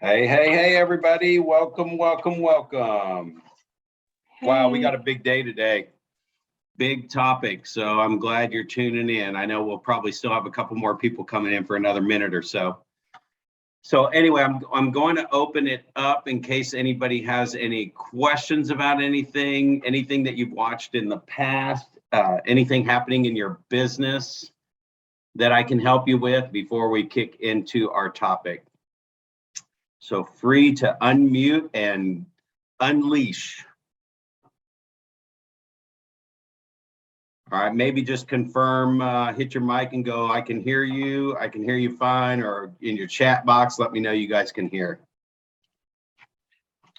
Hey, everybody. Welcome. Wow, we got Hey, a big day today. Big topic. So I'm glad you're tuning in. I know we'll probably still have a couple more people coming in for another minute or so. So anyway, I'm going to open it up in case anybody has any questions about anything that you've watched in the past, anything happening in your business that I can help you with before we kick into our topic. So free to unmute and unleash. All right, maybe just confirm, hit your mic and go, I can hear you fine, or in your chat box, let me know you guys can hear.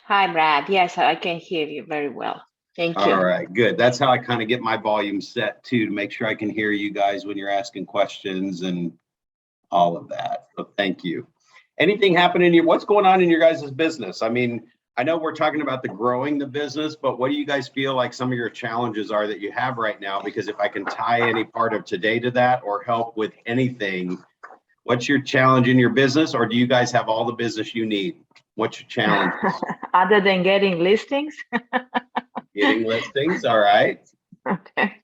hi, Brad. Yes, I can hear you very well. Thank you. All right, good. That's how I kind of get my volume set too, to make sure I can hear you guys when you're asking questions and all of that. So thank you. Anything happening here? What's going on in your guys' business? I mean, I know we're talking about growing the business, but what do you guys feel like some of your challenges are that you have right now? Because if I can tie any part of today to that or help with anything, what's your challenge in your business? Or do you guys have all the business you need? What's your challenge? Other than getting listings? Getting listings, all right. Okay.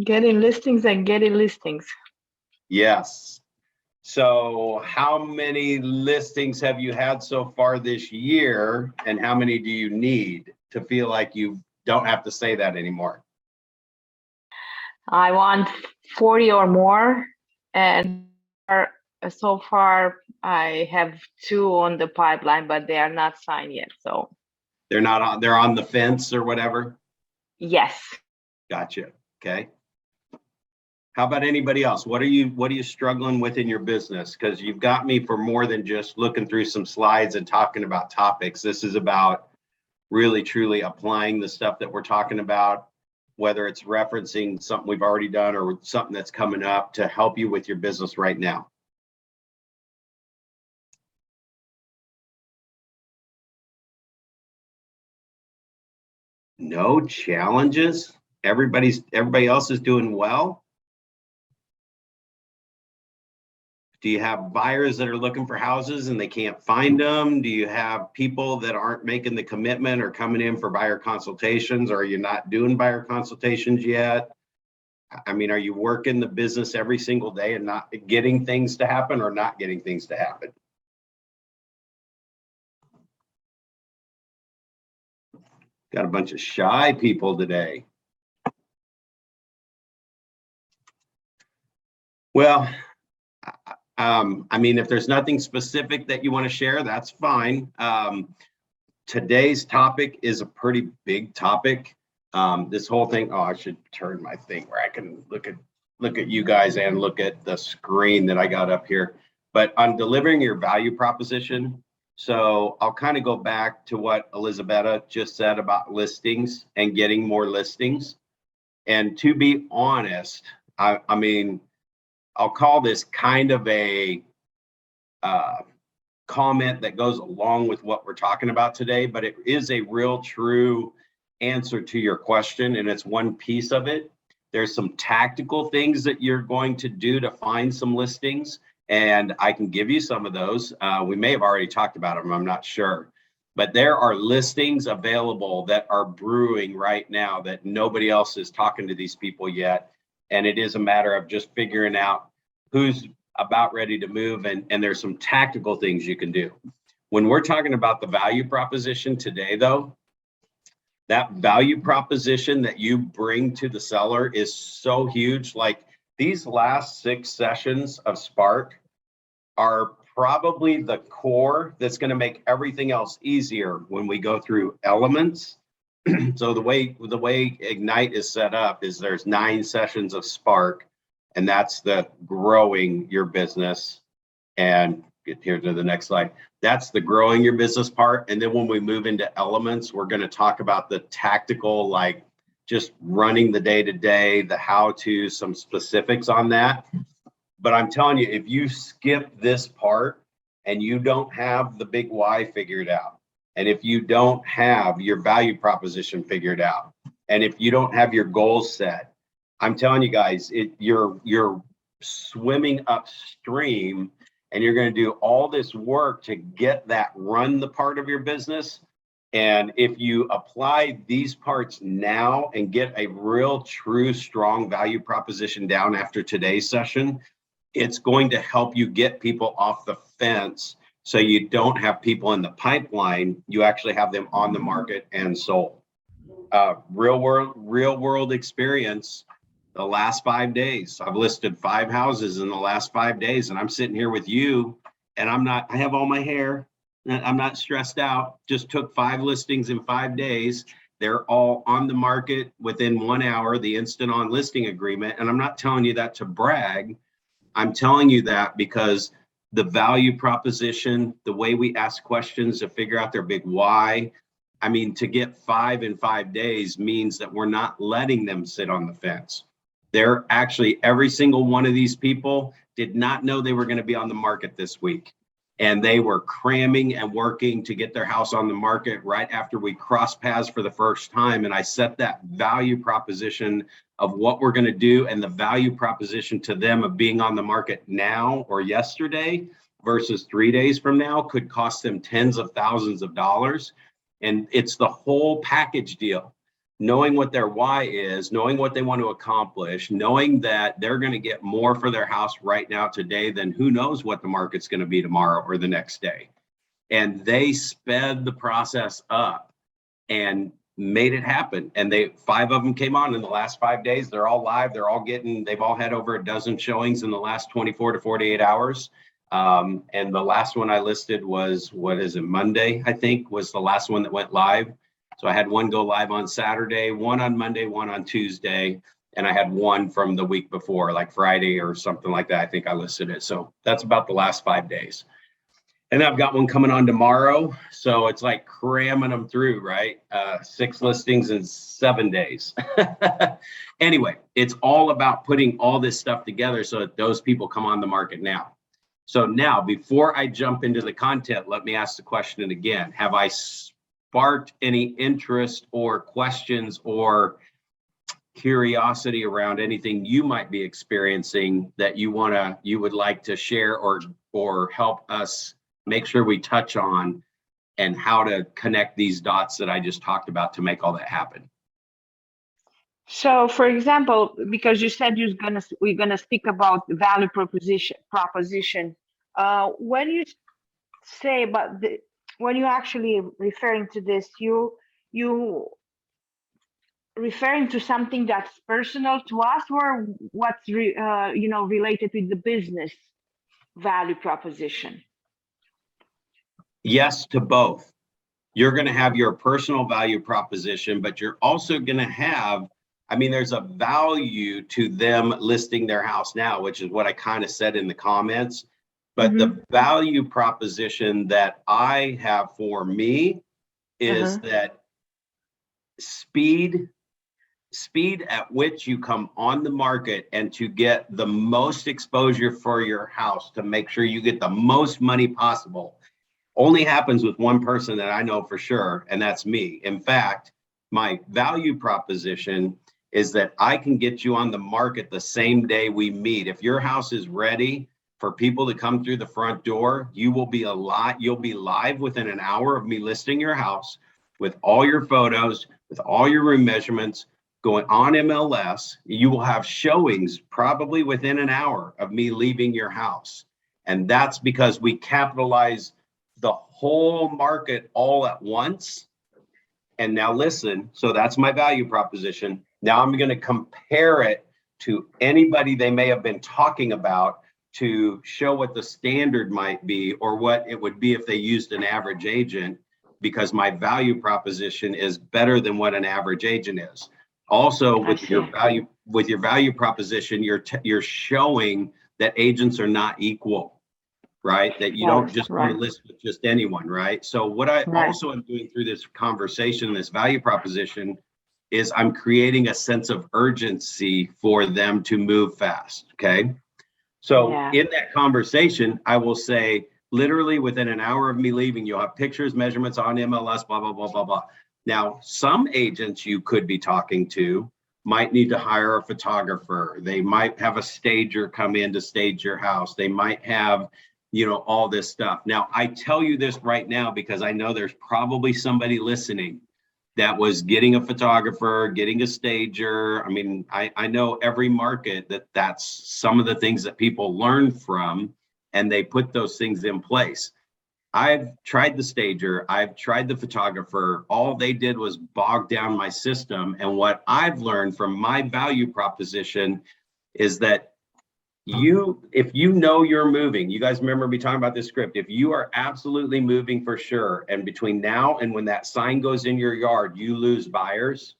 Getting listings and getting listings. Yes. So how many listings have you had so far this year, and how many do you need to feel like you don't have to say that anymore? I want 40 or more, and so far I have 2 on the pipeline, but they are not signed yet. So They're not on, they're on the fence or whatever? yes. Gotcha. Okay. How about anybody else? What are you struggling with in your business? Because you've got me for more than just looking through some slides and talking about topics. This is about really truly applying the stuff that we're talking about, whether it's referencing something we've already done or something that's coming up to help you with your business right now. No challenges. Everybody else is doing well. Do you have buyers that are looking for houses and they can't find them? Do you have people that aren't making the commitment or coming in for buyer consultations? Or are you not doing buyer consultations yet? I mean, are you working the business every single day and not getting things to happen or not getting things to happen? Got a bunch of shy people today. Well, I mean, if there's nothing specific that you want to share, that's fine. Today's topic is a pretty big topic. This whole thing, I should turn my thing where I can look at you guys and look at the screen that I got up here. But on delivering your value proposition, so I'll kind of go back to what Elizabetta just said about listings and getting more listings. And to be honest, I mean, I'll call this kind of a comment that goes along with what we're talking about today, but it is a real true answer to your question, and it's one piece of it. There's some tactical things that you're going to do to find some listings, and I can give you some of those. We may have already talked about them, I'm not sure. But there are listings available that are brewing right now that nobody else is talking to these people yet. And it is a matter of just figuring out who's about ready to move, and there's some tactical things you can do. When we're talking about the value proposition today, though, that value proposition that you bring to the seller is so huge. Like these last 6 sessions of Spark are probably the core that's going to make everything else easier when we go through elements. So the way Ignite is set up is there's 9 sessions of Spark, and that's the growing your business. And get here to the next slide. That's the growing your business part. And then when we move into elements, we're going to talk about the tactical, like just running the day-to-day, the how-to, some specifics on that. But I'm telling you, if you skip this part and you don't have the big why figured out, and if you don't have your value proposition figured out, and if you don't have your goals set, I'm telling you guys, you're swimming upstream and you're going to do all this work to get that run the part of your business. And if you apply these parts now and get a real, true, strong value proposition down after today's session, it's going to help you get people off the fence. So you don't have people in the pipeline, you actually have them on the market and sold. Real world experience. The last 5 days, I've listed 5 houses in the last 5 days, and I'm sitting here with you, and I have all my hair. I'm not stressed out. Just took 5 listings in 5 days. They're all on the market within 1 hour, the instant on listing agreement. And I'm not telling you that to brag. I'm telling you that because the value proposition, the way we ask questions to figure out their big why, I mean, to get 5 in 5 days means that we're not letting them sit on the fence. They're actually, every single one of these people did not know they were going to be on the market this week. And they were cramming and working to get their house on the market right after we crossed paths for the first time. And I set that value proposition of what we're going to do and the value proposition to them of being on the market now or yesterday versus 3 days from now could cost them tens of thousands of dollars. And it's the whole package deal. Knowing what their why is, knowing what they want to accomplish, knowing that they're going to get more for their house right now today than who knows what the market's going to be tomorrow or the next day. And they sped the process up and made it happen. And 5 of them came on in the last 5 days. They're all live. They've all had over a dozen showings in the last 24 to 48 hours. And the last one I listed was, Monday, I think, was the last one that went live. So I had one go live on Saturday, one on Monday, one on Tuesday, and I had one from the week before, like Friday or something like that. I think I listed it. So that's about the last 5 days. And I've got one coming on tomorrow. So it's like cramming them through, right? 6 listings in 7 days. Anyway, it's all about putting all this stuff together so that those people come on the market now. So now, before I jump into the content, let me ask the question again. Have I sparked any interest or questions or curiosity around anything you might be experiencing that you would like to share or help us make sure we touch on, and how to connect these dots that I just talked about to make all that happen? So, for example, because you said we're gonna speak about the value proposition. When you say about when you're actually referring to this, you referring to something that's personal to us, or what's related with the business value proposition? Yes to both. You're going to have your personal value proposition, but you're also going to have, there's a value to them listing their house now, which is what I kind of said in the comments. But the value proposition that I have for me is that speed at which you come on the market and to get the most exposure for your house to make sure you get the most money possible only happens with one person that I know for sure, and that's me. In fact, my value proposition is that I can get you on the market the same day we meet. If your house is ready for people to come through the front door, you'll be live within an hour of me listing your house with all your photos, with all your room measurements, going on MLS. You will have showings probably within an hour of me leaving your house. And that's because we capitalize the whole market all at once. And now listen, so that's my value proposition. Now I'm going to compare it to anybody they may have been talking about to show what the standard might be or what it would be if they used an average agent, because my value proposition is better than what an average agent is. Also, with your value proposition, you're showing that agents are not equal, right? That you don't just want to list with just anyone, right? So what I also am doing through this conversation, this value proposition, is I'm creating a sense of urgency for them to move fast, okay? So in that conversation, I will say, literally within an hour of me leaving, you'll have pictures, measurements on MLS, blah, blah, blah, blah, blah. Now, some agents you could be talking to might need to hire a photographer. They might have a stager come in to stage your house. They might have all this stuff. Now, I tell you this right now because I know there's probably somebody listening that was getting a photographer, getting a stager. I mean, I know every market that's some of the things that people learn from, and they put those things in place. I've tried the stager, I've tried the photographer. All they did was bog down my system. And what I've learned from my value proposition is that if you know you're moving, you guys remember me talking about this script, if you are absolutely moving for sure, and between now and when that sign goes in your yard, you lose buyers,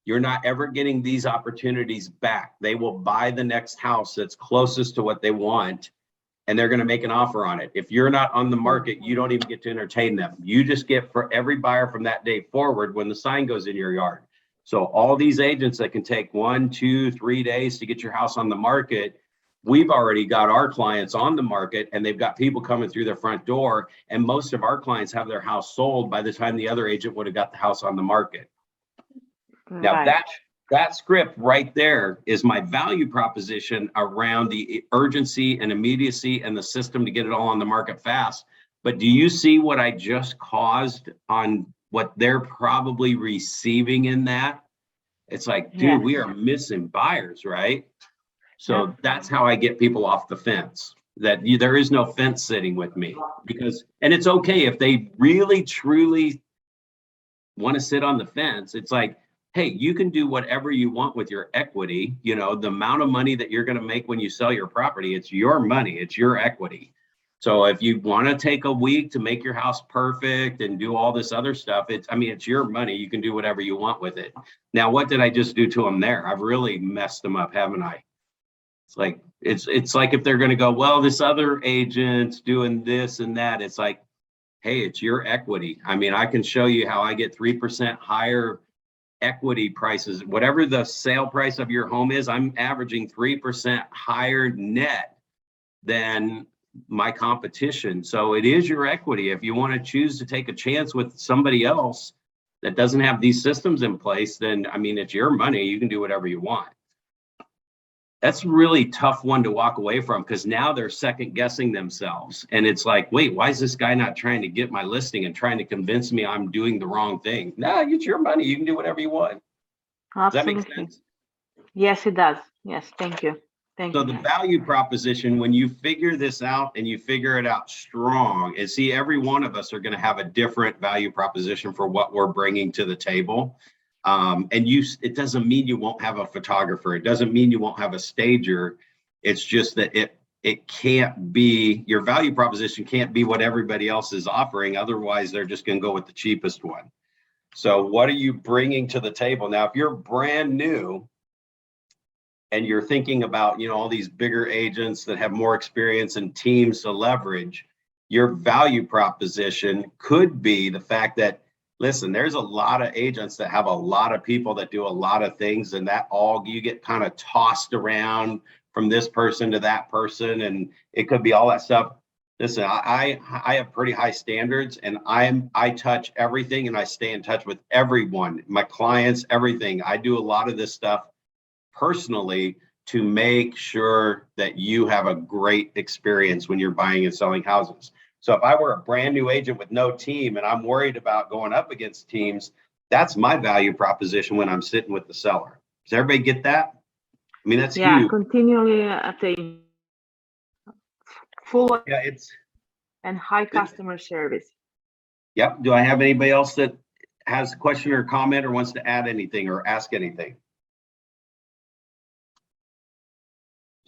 you're not ever getting these opportunities back. They will buy the next house that's closest to what they want, and they're going to make an offer on it. If you're not on the market, you don't even get to entertain them. You just get for every buyer from that day forward when the sign goes in your yard. So all these agents that can take 1, 2, 3 days to get your house on the market, we've already got our clients on the market, and they've got people coming through their front door. And most of our clients have their house sold by the time the other agent would have got the house on the market. Right. Now that script right there is my value proposition around the urgency and immediacy and the system to get it all on the market fast. But do you see what I just caused on what they're probably receiving in that? It's like, dude, Yes. we are missing buyers, right? So Yeah. that's how I get people off the fence, that there is no fence sitting with me, and it's okay if they really, truly want to sit on the fence. It's like, hey, you can do whatever you want with your equity. The amount of money that you're going to make when you sell your property, it's your money, it's your equity. So if you want to take a week to make your house perfect and do all this other stuff, it's your money. You can do whatever you want with it. Now, what did I just do to them there? I've really messed them up, haven't I? It's like if they're going to go, well, this other agent's doing this and that. It's like, hey, it's your equity. I can show you how I get 3% higher equity prices. Whatever the sale price of your home is, I'm averaging 3% higher net than my competition. So it is your equity. If you want to choose to take a chance with somebody else that doesn't have these systems in place, then it's your money. You can do whatever you want. That's a really tough one to walk away from, because now they're second guessing themselves. And it's like, wait, why is this guy not trying to get my listing and trying to convince me I'm doing the wrong thing? No, it's your money. You can do whatever you want. Absolutely. Does that make sense? Yes, it does. Yes, thank you. So the value proposition, when you figure this out and you figure it out strong, and see, every one of us are going to have a different value proposition for what we're bringing to the table. It doesn't mean you won't have a photographer. It doesn't mean you won't have a stager. It's just that it can't be, your value proposition can't be what everybody else is offering. Otherwise, they're just going to go with the cheapest one. So what are you bringing to the table? Now, if you're brand new and you're thinking about, all these bigger agents that have more experience and teams to leverage, your value proposition could be the fact that, listen, there's a lot of agents that have a lot of people that do a lot of things, and that all you get kind of tossed around from this person to that person, and it could be all that stuff. Listen, I have pretty high standards, and I touch everything, and I stay in touch with everyone, my clients, everything. I do a lot of this stuff personally to make sure that you have a great experience when you're buying and selling houses. So if I were a brand new agent with no team and I'm worried about going up against teams, that's my value proposition when I'm sitting with the seller. Does everybody get that? That's huge. Continually at a full and high customer service. Yep. Do I have anybody else that has a question or comment or wants to add anything or ask anything?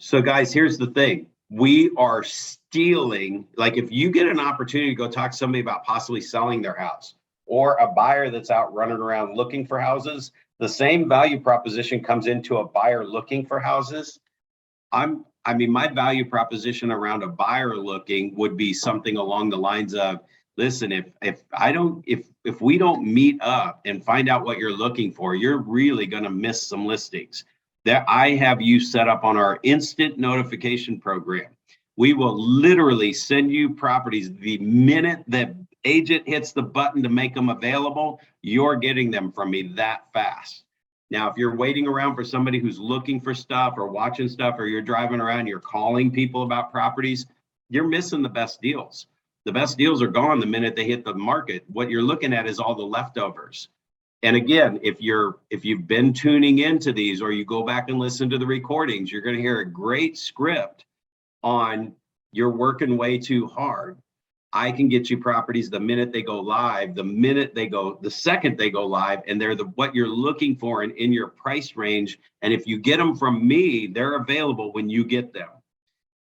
So guys, here's the thing. We are stealing, like if you get an opportunity to go talk to somebody about possibly selling their house, or a buyer that's out running around looking for houses, the same value proposition comes into a buyer looking for houses. My value proposition around a buyer looking would be something along the lines of, listen, if we don't meet up and find out what you're looking for, you're really going to miss some listings. That I have you set up on our instant notification program. We will literally send you properties the minute the agent hits the button to make them available. You're getting them from me that fast. Now, if you're waiting around for somebody who's looking for stuff or watching stuff, or you're driving around, you're calling people about properties, you're missing the best deals. The best deals are gone the minute they hit the market. What you're looking at is all the leftovers. And again, if you've been tuning into these, or you go back and listen to the recordings, you're going to hear a great script on you're working way too hard. I can get you properties the minute they go live, the second they go live, and they're what you're looking for and in your price range. And if you get them from me, they're available when you get them.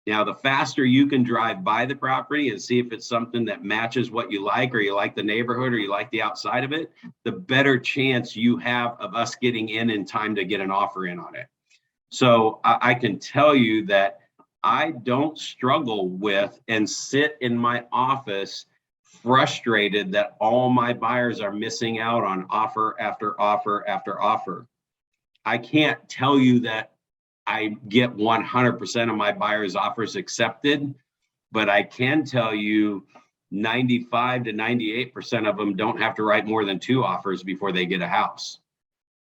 Now, the faster you can drive by the property and see if it's something that matches what you like, or you like the neighborhood, or you like the outside of it, the better chance you have of us getting in time to get an offer in on it. So I can tell you that I don't struggle with and sit in my office frustrated that all my buyers are missing out on offer after offer after offer. I can't tell you that I get 100% of my buyers' offers accepted, but I can tell you 95 to 98% of them don't have to write more than 2 offers before they get a house,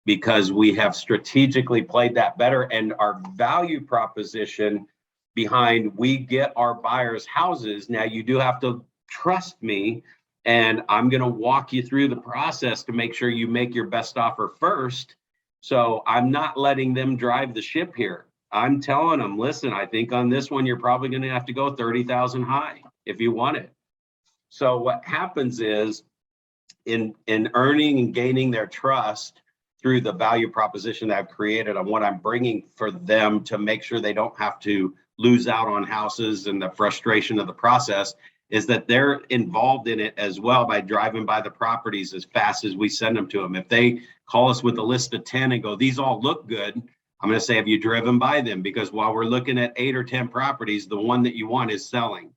because we have strategically played that better. And our value proposition behind we get our buyers houses. Now, you do have to trust me, and I'm going to walk you through the process to make sure you make your best offer first. So I'm not letting them drive the ship here. I'm telling them, listen, I think on this one, you're probably going to have to go 30,000 high if you want it. So what happens is in earning and gaining their trust through the value proposition that I've created on what I'm bringing for them to make sure they don't have to lose out on houses and the frustration of the process, is that they're involved in it as well by driving by the properties as fast as we send them to them. If they call us with a list of 10 and go, these all look good, I'm going to say, have you driven by them? Because while we're looking at 8 or 10 properties, the one that you want is selling.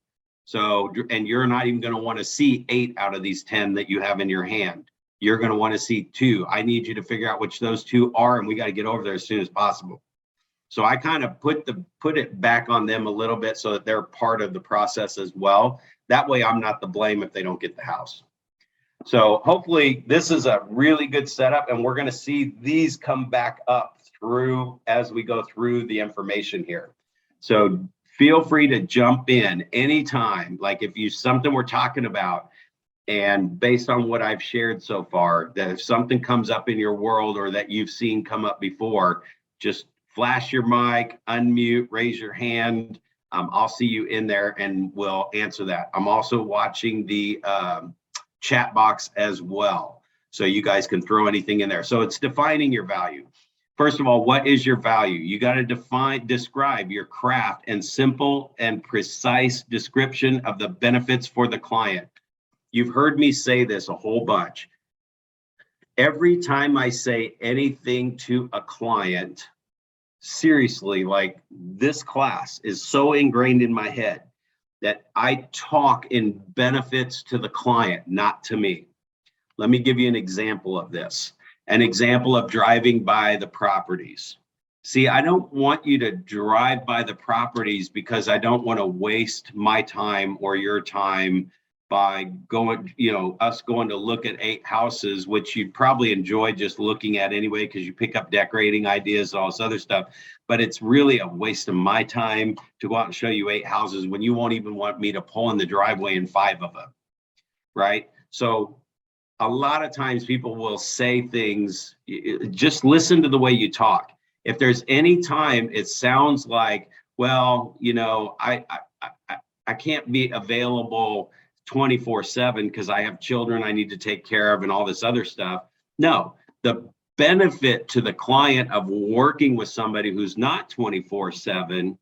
So, and you're not even going to want to see 8 out of these 10 that you have in your hand. You're going to want to see 2. I need you to figure out which those 2 are, and we got to get over there as soon as possible. So I kind of put it back on them a little bit so that they're part of the process as well. That way I'm not the blame if they don't get the house. So hopefully this is a really good setup, and we're going to see these come back up through as we go through the information here. So feel free to jump in anytime. Like if you something we're talking about, and based on what I've shared so far, that if something comes up in your world or that you've seen come up before, just flash your mic, unmute, raise your hand. I'll see you in there and we'll answer that. I'm also watching the chat box as well, so you guys can throw anything in there. So it's defining your value. First of all, what is your value? You got to describe your craft and simple and precise description of the benefits for the client. You've heard me say this a whole bunch. Every time I say anything to a client, seriously, like this class is so ingrained in my head that I talk in benefits to the client, not to me. Let me give you an example of this. An example of driving by the properties. See, I don't want you to drive by the properties because I don't want to waste my time or your time by going, us going to look at 8 houses, which you'd probably enjoy just looking at anyway, because you pick up decorating ideas, all this other stuff. But it's really a waste of my time to go out and show you 8 houses when you won't even want me to pull in the driveway in 5 of them, right? So a lot of times people will say things, just listen to the way you talk. If there's any time it sounds like, well, I can't be available 24/7 because I have children I need to take care of and all this other stuff. No, the benefit to the client of working with somebody who's not 24/7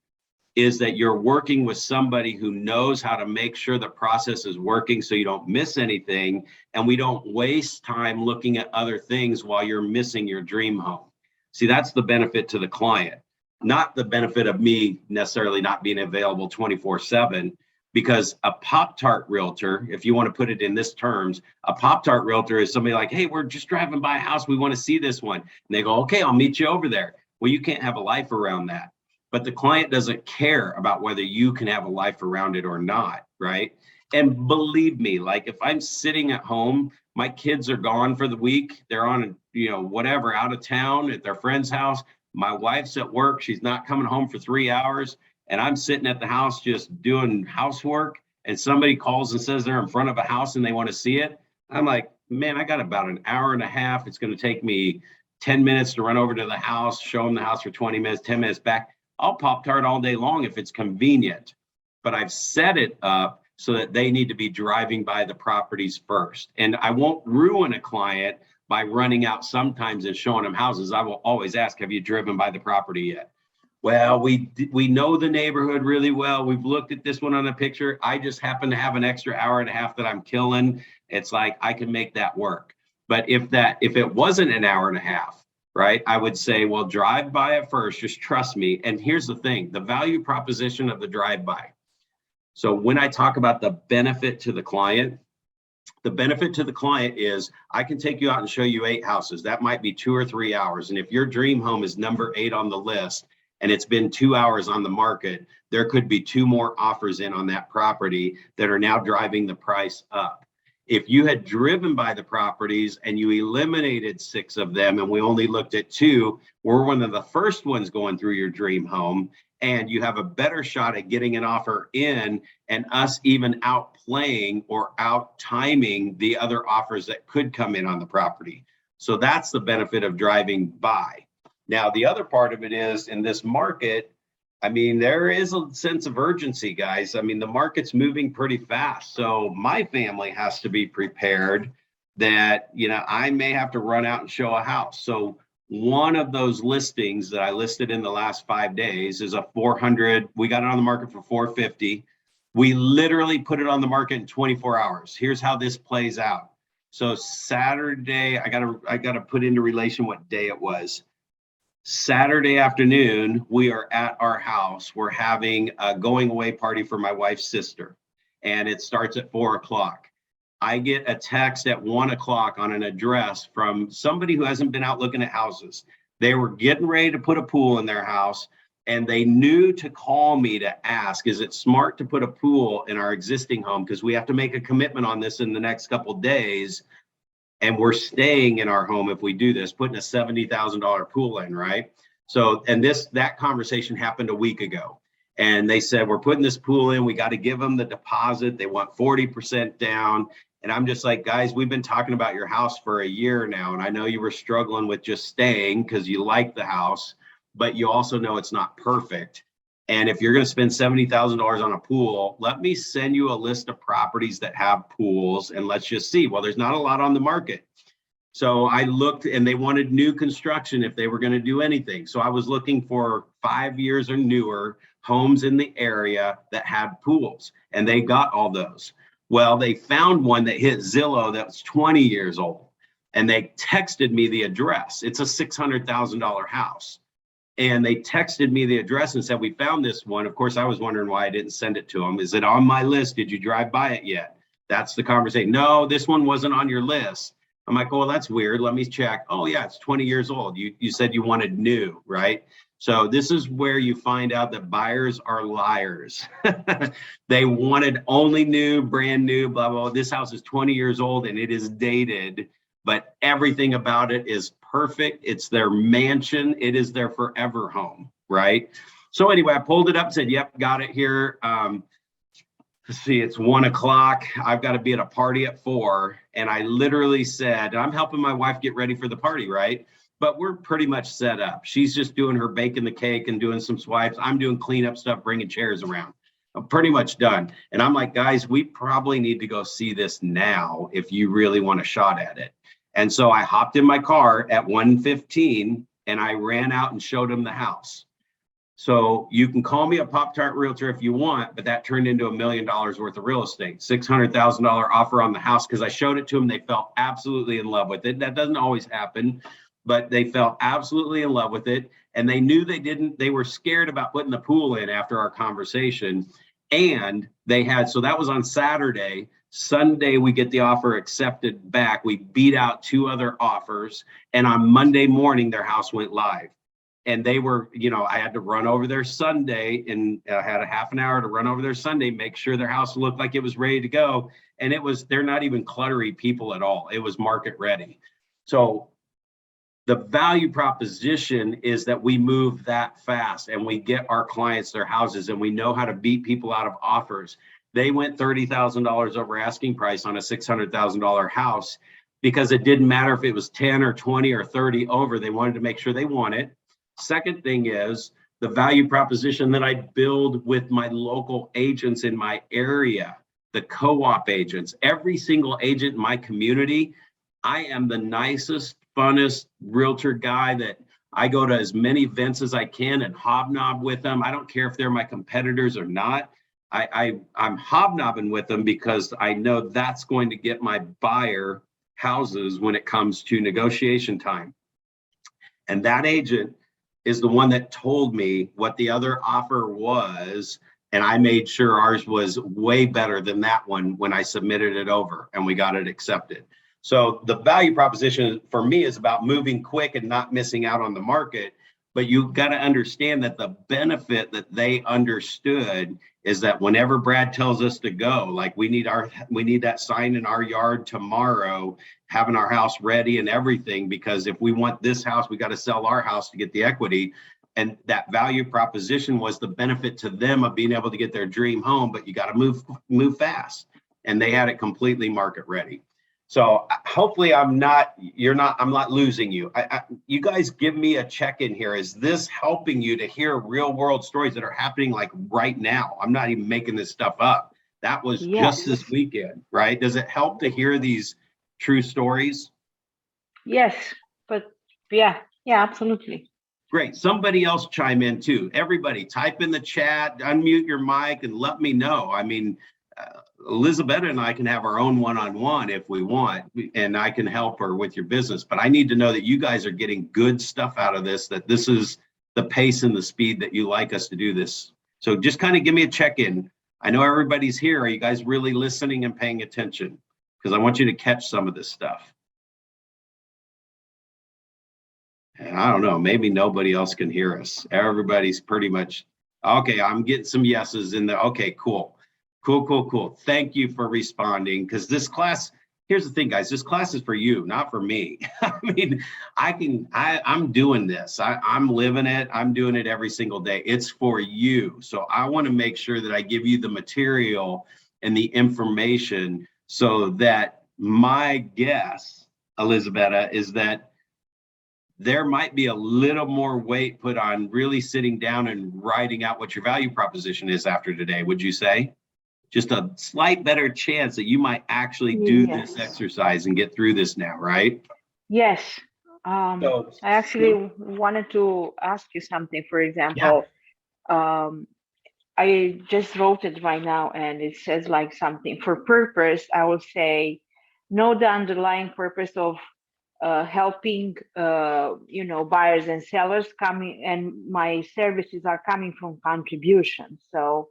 is that you're working with somebody who knows how to make sure the process is working so you don't miss anything, and we don't waste time looking at other things while you're missing your dream home. See, that's the benefit to the client, not the benefit of me necessarily not being available 24/7. Because a Pop-Tart realtor, if you want to put it in this terms, a Pop-Tart realtor is somebody like, hey, we're just driving by a house, we want to see this one. And they go, okay, I'll meet you over there. Well, you can't have a life around that. But the client doesn't care about whether you can have a life around it or not, right? And believe me, like if I'm sitting at home, my kids are gone for the week, they're on, whatever, out of town at their friend's house. My wife's at work, she's not coming home for 3 hours. and I'm sitting at the house just doing housework, and somebody calls and says they're in front of a house and they want to see it, I'm like, man, I got about an hour and a half. It's going to take me 10 minutes to run over to the house, show them the house for 20 minutes, 10 minutes back. I'll Pop-Tart all day long if it's convenient, but I've set it up so that they need to be driving by the properties first. And I won't ruin a client by running out sometimes and showing them houses. I will always ask, have you driven by the property yet? Well, we know the neighborhood really well. We've looked at this one on the picture. I just happen to have an extra hour and a half that I'm killing. It's like, I can make that work. But if it wasn't an hour and a half, right, I would say, well, drive by it first, just trust me. And here's the thing, the value proposition of the drive-by. So when I talk about the benefit to the client is I can take you out and show you 8 houses. That might be 2 or 3 hours. And if your dream home is number 8 on the list and it's been 2 hours on the market, there could be 2 more offers in on that property that are now driving the price up. If you had driven by the properties and you eliminated 6 of them and we only looked at 2, we're one of the first ones going through your dream home, and you have a better shot at getting an offer in and us even outplaying or out timing the other offers that could come in on the property. So that's the benefit of driving by. Now, the other part of it is in this market, I mean, there is a sense of urgency, guys. I mean, the market's moving pretty fast. So my family has to be prepared that, you know, I may have to run out and show a house. So one of those listings that I listed in the last 5 days is a 400. We got it on the market for 450. We literally put it on the market in 24 hours. Here's how this plays out. So Saturday, I gotta put into relation what day it was. Saturday afternoon, we are at our house. We're having a going away party for my wife's sister, and it starts at 4 o'clock. I get a text at 1 o'clock on an address from somebody who hasn't been out looking at houses. They were getting ready to put a pool in their house, and they knew to call me to ask, is it smart to put a pool in our existing home? Because we have to make a commitment on this in the next couple of days. And we're staying in our home if we do this, putting a $70,000 pool in, right? So, and that conversation happened a week ago. And they said, we're putting this pool in, we got to give them the deposit. They want 40% down. And I'm just like, guys, we've been talking about your house for a year now. And I know you were struggling with just staying because you like the house, but you also know it's not perfect. And if you're going to spend $70,000 on a pool, let me send you a list of properties that have pools and let's just see. Well, there's not a lot on the market. So I looked and they wanted new construction if they were going to do anything. So I was looking for 5 years or newer homes in the area that had pools, and they got all those. Well, they found one that hit Zillow that was 20 years old, and they texted me the address. It's a $600,000 house. And they texted me the address and said, we found this one. Of course, I was wondering why I didn't send it to them. Is it on my list? Did you drive by it yet? That's the conversation. No, this one wasn't on your list. I'm like, oh, that's weird. Let me check. Oh, yeah, it's 20 years old. You said you wanted new, right? So this is where you find out that buyers are liars. They wanted only new, brand new, blah, blah, blah. This house is 20 years old and it is dated, but everything about it is perfect. It's their mansion. It is their forever home, right? So anyway, I pulled it up, said, yep, got it here. Let's see, it's 1 o'clock. I've got to be at a party at 4. And I literally said, I'm helping my wife get ready for the party, right? But we're pretty much set up. She's just doing her baking the cake and doing some swipes. I'm doing cleanup stuff, bringing chairs around. I'm pretty much done. And I'm like, guys, we probably need to go see this now if you really want a shot at it. And so I hopped in my car at 1:15 and I ran out and showed him the house. So you can call me a Pop-Tart realtor if you want, but that turned into $1 million worth of real estate, $600,000 offer on the house because I showed it to them. They fell absolutely in love with it. That doesn't always happen, but they fell absolutely in love with it. And they knew they were scared about putting the pool in after our conversation. And so that was on Saturday. Sunday, we get the offer accepted back. We beat out 2 other offers. And on Monday morning, their house went live. And they were, I had to run over there Sunday and I had a half an hour to run over there Sunday, make sure their house looked like it was ready to go. And they're not even cluttery people at all. It was market ready. So The value proposition is that we move that fast and we get our clients their houses, and we know how to beat people out of offers. They went $30,000 over asking price on a $600,000 house because it didn't matter if it was 10 or 20 or 30 over. They wanted to make sure they won it. Second thing is the value proposition that I build with my local agents in my area, the co-op agents, every single agent in my community. I am the nicest, funnest realtor guy that I go to as many events as I can and hobnob with them. I don't care if they're my competitors or not. I'm hobnobbing with them because I know that's going to get my buyer houses when it comes to negotiation time. And that agent is the one that told me what the other offer was. And I made sure ours was way better than that one when I submitted it over and we got it accepted. So the value proposition for me is about moving quick and not missing out on the market. But you've got to understand that the benefit that they understood is that whenever Brad tells us to go, like we need that sign in our yard tomorrow, having our house ready and everything, because if we want this house, we got to sell our house to get the equity. And that value proposition was the benefit to them of being able to get their dream home, but you got to move fast. And they had it completely market ready. So hopefully I'm not losing you. You guys give me a check-in here. Is this helping you to hear real world stories that are happening like right now? I'm not even making this stuff up. That was just this weekend, right? Does it help to hear these true stories? Yes, but yeah, absolutely. Great. Somebody else chime in too. Everybody type in the chat, unmute your mic and let me know. I mean, Elizabeth and I can have our own one-on-one if we want, and I can help her with your business. But I need to know that you guys are getting good stuff out of this, that this is the pace and the speed that you like us to do this. So just kind of give me a check-in. I know everybody's here. Are you guys really listening and paying attention? Because I want you to catch some of this stuff. And I don't know, maybe nobody else can hear us. Everybody's pretty much, okay, I'm getting some yeses in there. Okay, cool. Cool. Thank you for responding, because this class, here's the thing, guys, this class is for you, not for me. I mean, I'm doing this. I'm living it. I'm doing it every single day. It's for you. So I want to make sure that I give you the material and the information so that my guess, Elizabeth, is that there might be a little more weight put on really sitting down and writing out what your value proposition is after today, would you say? Just a slight better chance that you might actually do this exercise and get through this now, right? Yes. I actually wanted to ask you something. For example, I just wrote it right now, and it says like something for purpose. I would say, know the underlying purpose of helping, buyers and sellers coming, and my services are coming from contributions. So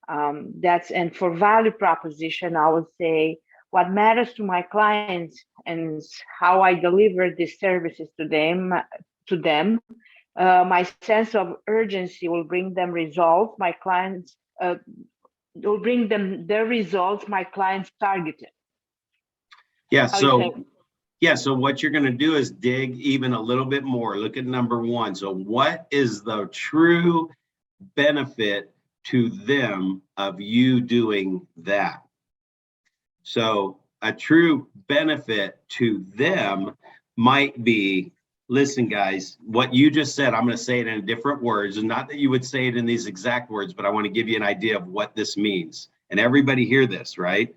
and for value proposition, I would say what matters to my clients and how I deliver these services to them. My sense of urgency will bring them results. My clients will bring them the results my clients targeted. So what you're going to do is dig even a little bit more. Look at number one. So what is the true benefit to them of you doing that? So a true benefit to them might be, listen, guys, what you just said, I'm going to say it in different words, and not that you would say it in these exact words, but I want to give you an idea of what this means. And everybody hear this, right?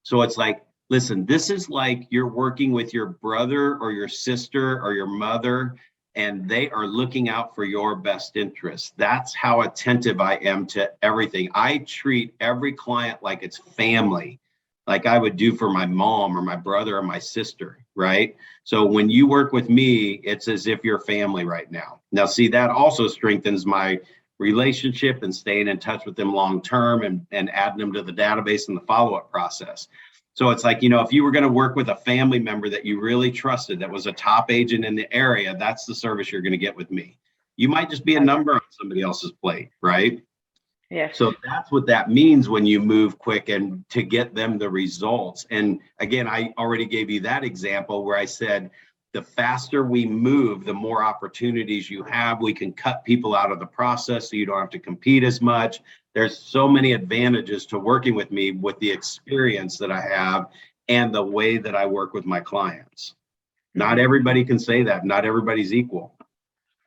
So it's like, listen, this is like you're working with your brother or your sister or your mother, and they are looking out for your best interest. That's how attentive I am to everything. I treat every client like it's family, like I would do for my mom or my brother or my sister, right? So when you work with me, it's as if you're family right now. Now, see, that also strengthens my relationship and staying in touch with them long-term and adding them to the database and the follow-up process. So it's like, if you were going to work with a family member that you really trusted, that was a top agent in the area, that's the service you're going to get with me. You might just be a number on somebody else's plate, right? Yeah. So that's what that means when you move quick and to get them the results. And again, I already gave you that example where I said, The faster we move, the more opportunities you have. We can cut people out of the process so you don't have to compete as much. There's so many advantages to working with me with the experience that I have and the way that I work with my clients. Not everybody can say that. Not everybody's equal.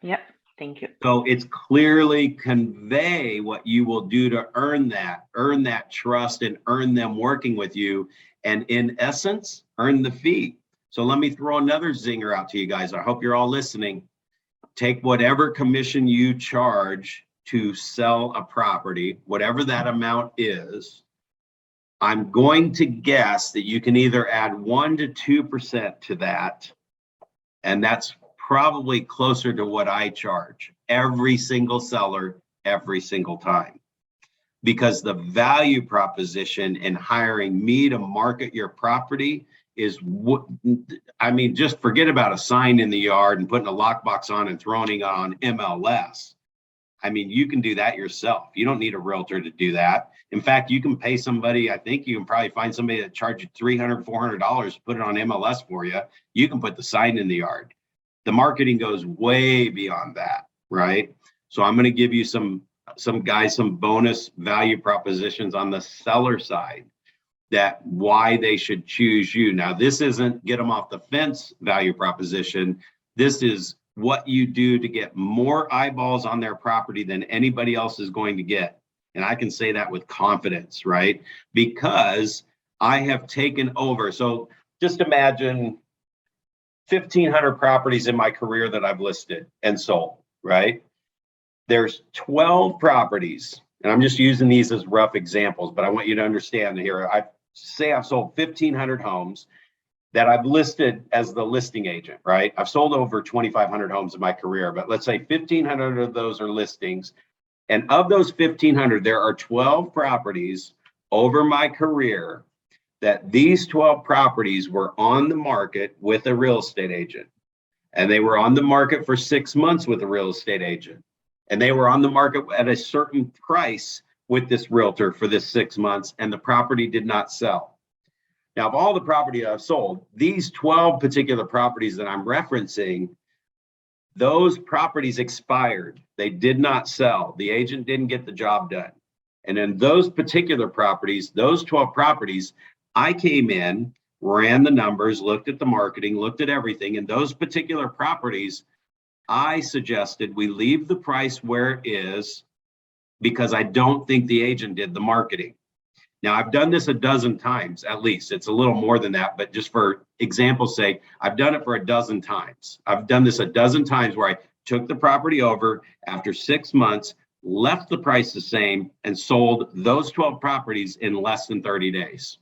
Yep. Thank you. So it's clearly convey what you will do to earn that trust and earn them working with you. And in essence, earn the fee. So let me throw another zinger out to you guys. I hope you're all listening. Take whatever commission you charge to sell a property, whatever that amount is. I'm going to guess that you can either add 1 to 2% to that. And that's probably closer to what I charge every single seller, every single time. Because the value proposition in hiring me to market your property is what, I mean, just forget about a sign in the yard and putting a lockbox on and throwing it on MLS. I mean, you can do that yourself. You don't need a realtor to do that. In fact, you can pay somebody, I think you can probably find somebody that charges you $300, $400 to put it on MLS for you. You can put the sign in the yard. The marketing goes way beyond that, right? So I'm going to give you some bonus value propositions on the seller side that why they should choose you. Now, this isn't get them off the fence value proposition. This is what you do to get more eyeballs on their property than anybody else is going to get. And I can say that with confidence, right? Because I have taken over. So just imagine 1,500 properties in my career that I've listed and sold, right? There's 12 properties, and I'm just using these as rough examples, but I want you to understand here. I've sold 1,500 homes that I've listed as the listing agent, right? I've sold over 2,500 homes in my career, but let's say 1,500 of those are listings. And of those 1,500, there are 12 properties over my career that these 12 properties were on the market with a real estate agent. And they were on the market for 6 months with a real estate agent. And they were on the market at a certain price with this realtor for this 6 months, and the property did not sell. Now, of all the property I've sold, these 12 particular properties that I'm referencing, those properties expired. They did not sell. The agent didn't get the job done. And in those particular properties, those 12 properties, I came in, ran the numbers, looked at the marketing, looked at everything. And those particular properties, I suggested we leave the price where it is because I don't think the agent did the marketing. Now, I've done this a dozen times, at least. It's a little more than that, but just for example's sake, I've done it for a dozen times. I've done this a dozen times where I took the property over after 6 months, left the price the same, and sold those 12 properties in less than 30 days.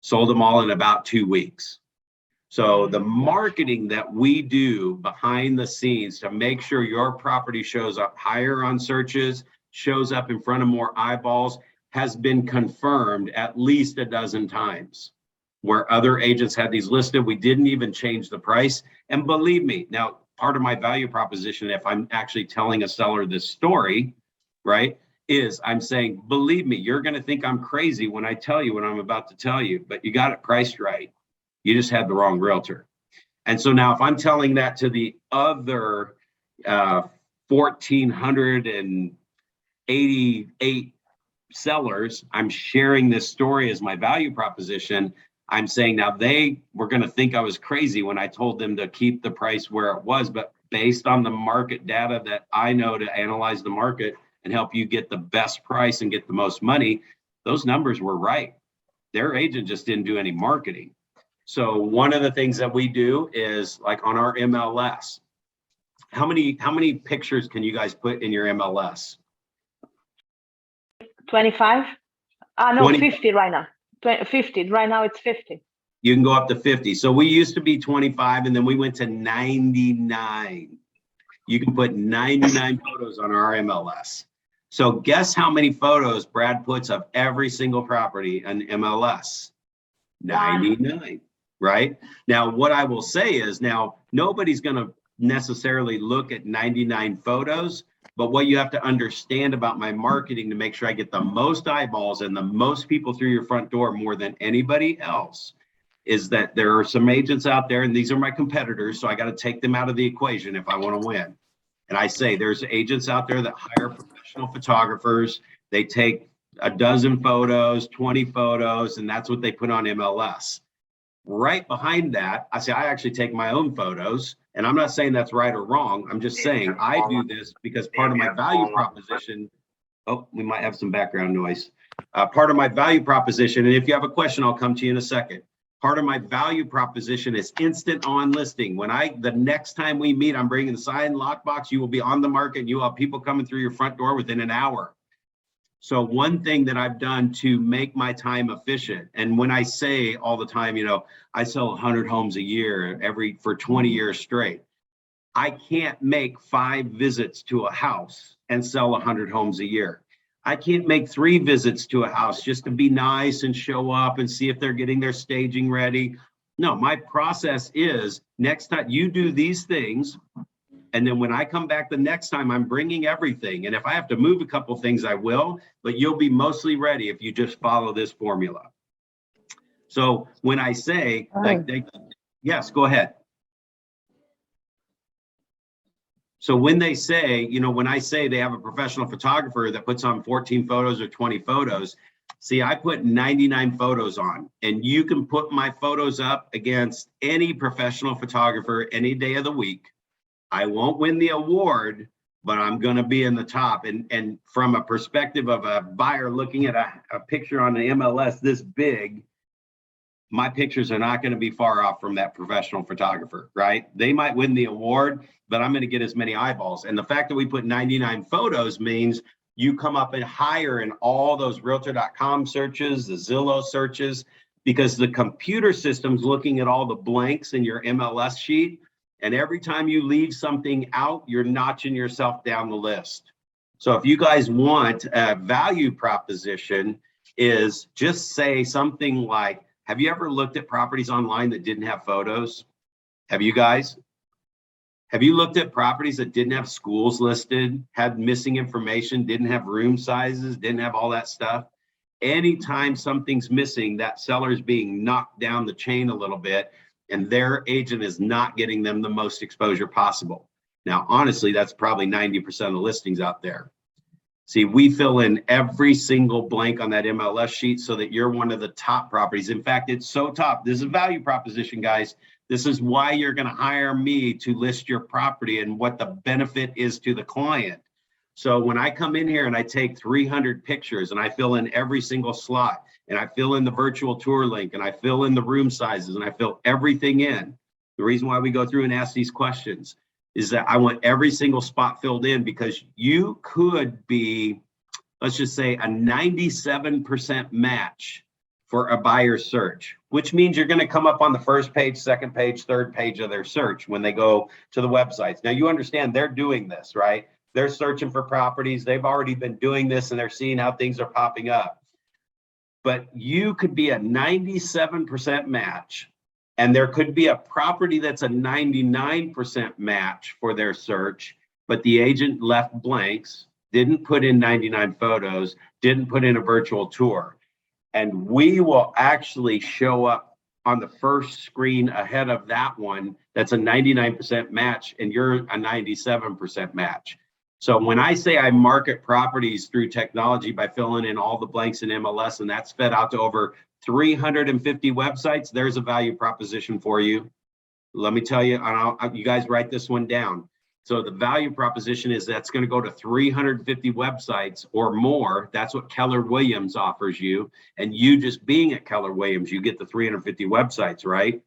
Sold them all in about 2 weeks. So the marketing that we do behind the scenes to make sure your property shows up higher on searches, shows up in front of more eyeballs, has been confirmed at least a dozen times. Where other agents had these listed, we didn't even change the price. And believe me, now part of my value proposition, if I'm actually telling a seller this story, right, is I'm saying, believe me, you're going to think I'm crazy when I tell you what I'm about to tell you, but you got it priced right. You just had the wrong realtor. And so now if I'm telling that to the other 1,488 sellers, I'm sharing this story as my value proposition. I'm saying now they were going to think I was crazy when I told them to keep the price where it was, but based on the market data that I know to analyze the market and help you get the best price and get the most money, those numbers were right. Their agent just didn't do any marketing. So one of the things that we do is like on our MLS, how many pictures can you guys put in your MLS? 25? No, 20. 50 right now. 50. Right now it's 50. You can go up to 50. So we used to be 25 and then we went to 99. You can put 99 photos on our MLS. So guess how many photos Brad puts of every single property on MLS? 99, right? Now, what I will say is now nobody's going to necessarily look at 99 photos, but what you have to understand about my marketing to make sure I get the most eyeballs and the most people through your front door more than anybody else is that there are some agents out there, and these are my competitors, so I got to take them out of the equation if I want to win. And I say there's agents out there that hire professional photographers. They take a dozen photos, 20 photos, and that's what they put on MLS. Right behind that, I say I actually take my own photos, and I'm not saying that's right or wrong. I'm just saying I do this because part of my value proposition. Oh, we might have some background noise. Part of my value proposition, and if you have a question, I'll come to you in a second. Part of my value proposition is instant on listing. The next time we meet, I'm bringing the sign lockbox. You will be on the market. And you will have people coming through your front door within an hour. So one thing that I've done to make my time efficient, and when I say all the time, I sell 100 homes a year for 20 years straight. I can't make 5 visits to a house and sell 100 homes a year. I can't make 3 visits to a house just to be nice and show up and see if they're getting their staging ready. No, my process is next time you do these things. And then when I come back the next time, I'm bringing everything. And if I have to move a couple things, I will, but you'll be mostly ready if you just follow this formula. So when I say, yes, go ahead. So when they say, when I say they have a professional photographer that puts on 14 photos or 20 photos, see, I put 99 photos on, and you can put my photos up against any professional photographer any day of the week. I won't win the award, but I'm going to be in the top. And from a perspective of a buyer looking at a picture on the MLS this big, my pictures are not going to be far off from that professional photographer, right? They might win the award, but I'm going to get as many eyeballs. And the fact that we put 99 photos means you come up and higher in all those realtor.com searches, the Zillow searches, because the computer system's looking at all the blanks in your MLS sheet. And every time you leave something out, you're notching yourself down the list. So if you guys want a value proposition, is just say something like, have you ever looked at properties online that didn't have photos? Have you guys? Have you looked at properties that didn't have schools listed, had missing information, didn't have room sizes, didn't have all that stuff? Anytime something's missing, that seller's being knocked down the chain a little bit, and their agent is not getting them the most exposure possible. Now, honestly, that's probably 90% of the listings out there. See, we fill in every single blank on that MLS sheet so that you're one of the top properties. In fact, it's so top. This is a value proposition, guys. This is why you're going to hire me to list your property and what the benefit is to the client. So when I come in here and I take 300 pictures and I fill in every single slot, and I fill in the virtual tour link, and I fill in the room sizes, and I fill everything in. The reason why we go through and ask these questions is that I want every single spot filled in, because you could be, let's just say, a 97% match for a buyer search, which means you're going to come up on the first page, second page, third page of their search when they go to the websites. Now, you understand they're doing this, right? They're searching for properties. They've already been doing this, and they're seeing how things are popping up. But you could be a 97% match, and there could be a property that's a 99% match for their search, but the agent left blanks, didn't put in 99 photos, didn't put in a virtual tour. And we will actually show up on the first screen ahead of that one that's a 99% match, and you're a 97% match. So when I say I market properties through technology by filling in all the blanks in MLS, and that's fed out to over 350 websites, there's a value proposition for you. Let me tell you, you guys write this one down. So the value proposition is that's going to go to 350 websites or more. That's what Keller Williams offers you. And you just being at Keller Williams, you get the 350 websites, right?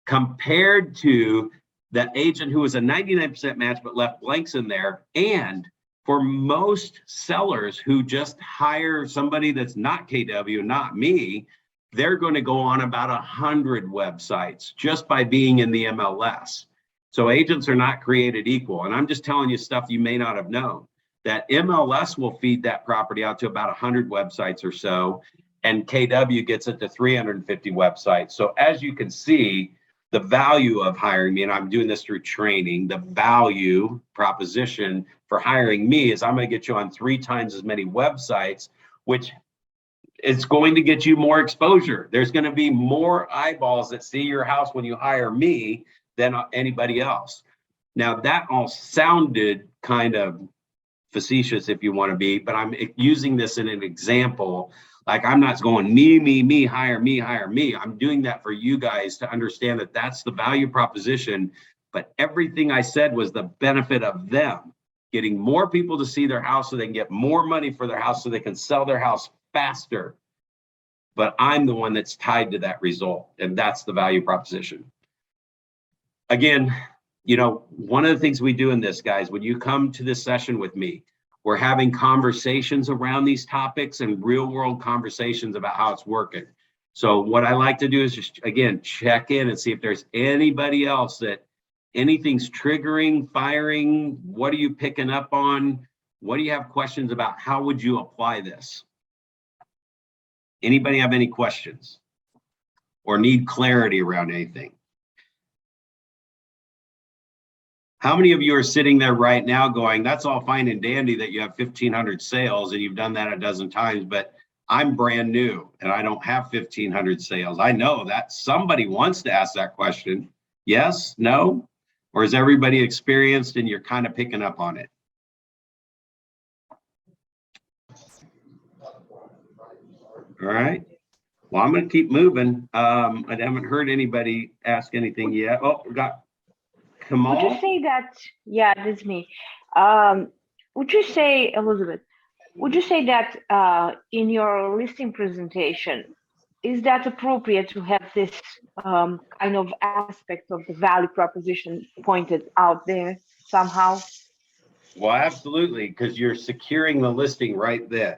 Compared to that agent who was a 99% match but left blanks in there. And for most sellers who just hire somebody that's not KW, not me, they're going to go on about 100 websites just by being in the MLS. So agents are not created equal. And I'm just telling you stuff you may not have known. That MLS will feed that property out to about 100 websites or so, and KW gets it to 350 websites. So as you can see, the value of hiring me, and I'm doing this through training, the value proposition for hiring me is I'm going to get you on 3 times as many websites, which it's going to get you more exposure. There's going to be more eyeballs that see your house when you hire me than anybody else. Now, that all sounded kind of facetious, if you want to be, but I'm using this in an example. Like, I'm not going me, hire me. I'm doing that for you guys to understand that that's the value proposition. But everything I said was the benefit of them getting more people to see their house so they can get more money for their house so they can sell their house faster. But I'm the one that's tied to that result. And that's the value proposition. Again, you know, one of the things we do in this, guys, when you come to this session with me, we're having conversations around these topics and real world conversations about how it's working. So what I like to do is just, again, check in and see if there's anybody else that anything's triggering, firing. What are you picking up on? What do you have questions about? How would you apply this? Anybody have any questions or need clarity around anything? How many of you are sitting there right now going, that's all fine and dandy that you have 1,500 sales and you've done that a dozen times, but I'm brand new and I don't have 1,500 sales. I know that somebody wants to ask that question. Yes, no? Or is everybody experienced and you're kind of picking up on it? All right. Well, I'm going to keep moving. I haven't heard anybody ask anything yet. Oh, we got Kamal. Would you say that, yeah, that's me. Would you say, Elizabeth, would you say that in your listing presentation, is that appropriate to have this kind of aspect of the value proposition pointed out there somehow? Well, absolutely, because you're securing the listing right then.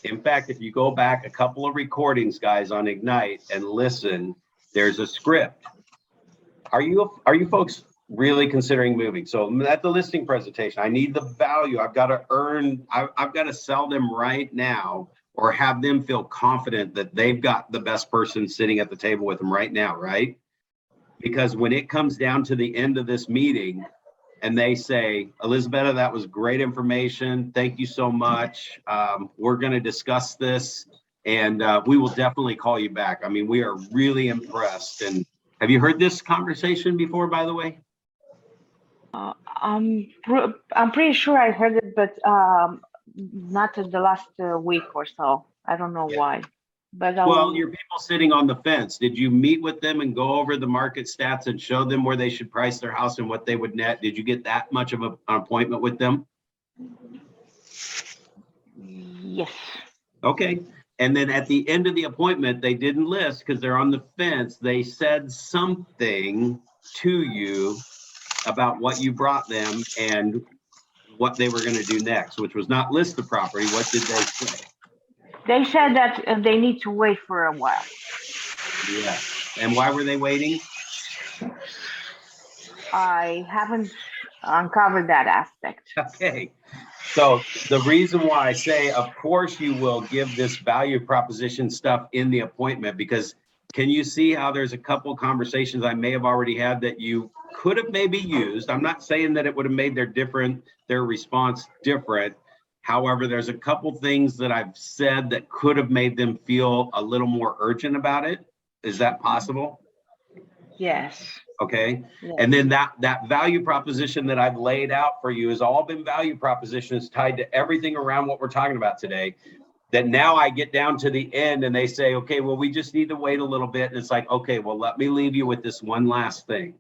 In fact, if you go back a couple of recordings, guys, on Ignite and listen, there's a script. Are you folks really considering moving? So at the listing presentation, I need the value. I've got to earn, I've got to sell them right now or have them feel confident that they've got the best person sitting at the table with them right now, right? Because when it comes down to the end of this meeting and they say, Elizabeth, that was great information. Thank you so much. We're going to discuss this and we will definitely call you back. I mean, we are really impressed. And have you heard this conversation before, by the way? I'm pretty sure I heard it, but not in the last week or so. I don't know why. But well, your people sitting on the fence, did you meet with them and go over the market stats and show them where they should price their house and what they would net? Did you get that much of an appointment with them? Yes. Okay. And then at the end of the appointment, they didn't list because they're on the fence. They said something to you about what you brought them and what they were going to do next, which was not list the property. What did they say? They said that they need to wait for a while. Yeah. And why were they waiting? I haven't uncovered that aspect. Okay. So the reason why I say, of course, you will give this value proposition stuff in the appointment, because can you see how there's a couple conversations I may have already had that you could have maybe used? I'm not saying that it would have made their response different. However, there's a couple things that I've said that could have made them feel a little more urgent about it. Is that possible? Yes. Okay. Yes. And then that value proposition that I've laid out for you has all been value propositions tied to everything around what we're talking about today. That now I get down to the end and they say, okay, well, we just need to wait a little bit. And it's like, okay, well, let me leave you with this one last thing.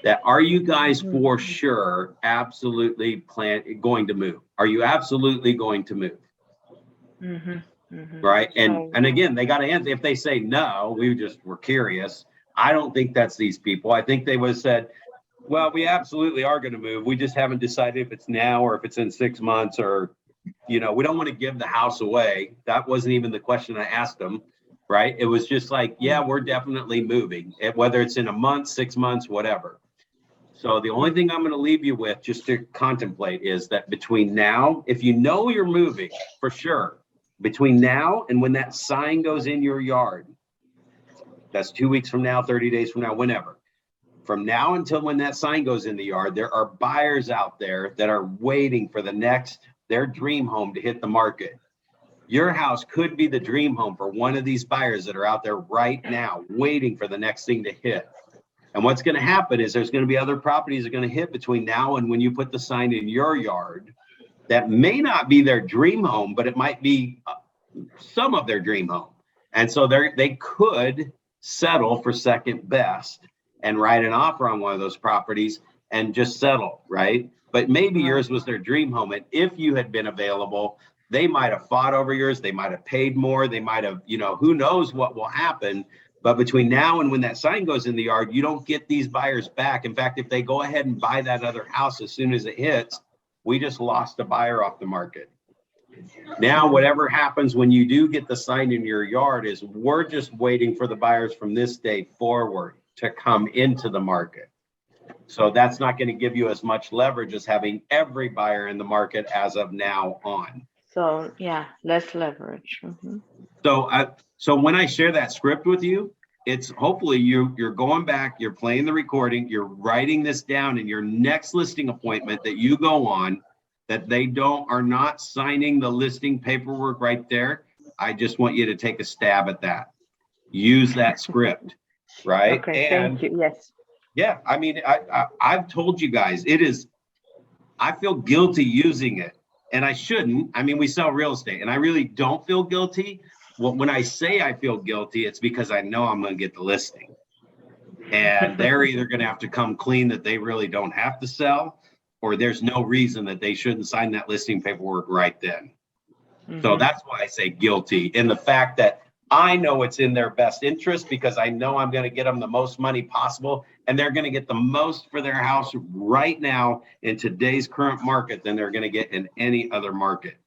That are you guys for sure absolutely going to move? Are you absolutely going to move? Right. And again, they got to answer. If they say no, we're curious. I don't think that's these people. I think they would have said, well, we absolutely are going to move. We just haven't decided if it's now or if it's in 6 months, or, you know, we don't want to give the house away. That wasn't even the question I asked them. Right. It was just like, yeah, we're definitely moving, whether it's in a month, 6 months, whatever. So the only thing I'm going to leave you with just to contemplate is that between now, if you know you're moving for sure, between now and when that sign goes in your yard, that's 2 weeks from now, 30 days from now, whenever. From now until when that sign goes in the yard, there are buyers out there that are waiting for their dream home to hit the market. Your house could be the dream home for one of these buyers that are out there right now, waiting for the next thing to hit. And what's going to happen is there's going to be other properties that are going to hit between now and when you put the sign in your yard that may not be their dream home, but it might be some of their dream home. And so they could settle for second best and write an offer on one of those properties and just settle, right? But maybe yours was their dream home. And if you had been available, they might have fought over yours. They might have paid more. They might have, who knows what will happen. But between now and when that sign goes in the yard, you don't get these buyers back. In fact, if they go ahead and buy that other house as soon as it hits, we just lost a buyer off the market. Now, whatever happens when you do get the sign in your yard is we're just waiting for the buyers from this day forward to come into the market. So that's not going to give you as much leverage as having every buyer in the market as of now on. So yeah, less leverage. Mm-hmm. So when I share that script with you, it's hopefully you're going back, you're playing the recording, you're writing this down in your next listing appointment that you go on, that they are not signing the listing paperwork right there. I just want you to take a stab at that. Use that script, right? Okay, thank you. Yes. Yeah, I mean, I've told you guys, I feel guilty using it, and I shouldn't. I mean, we sell real estate, and I really don't feel guilty. Well, when I say I feel guilty, it's because I know I'm going to get the listing. And they're either going to have to come clean that they really don't have to sell, or there's no reason that they shouldn't sign that listing paperwork right then. Mm-hmm. So that's why I say guilty. And the fact that I know it's in their best interest because I know I'm going to get them the most money possible, and they're going to get the most for their house right now in today's current market than they're going to get in any other market.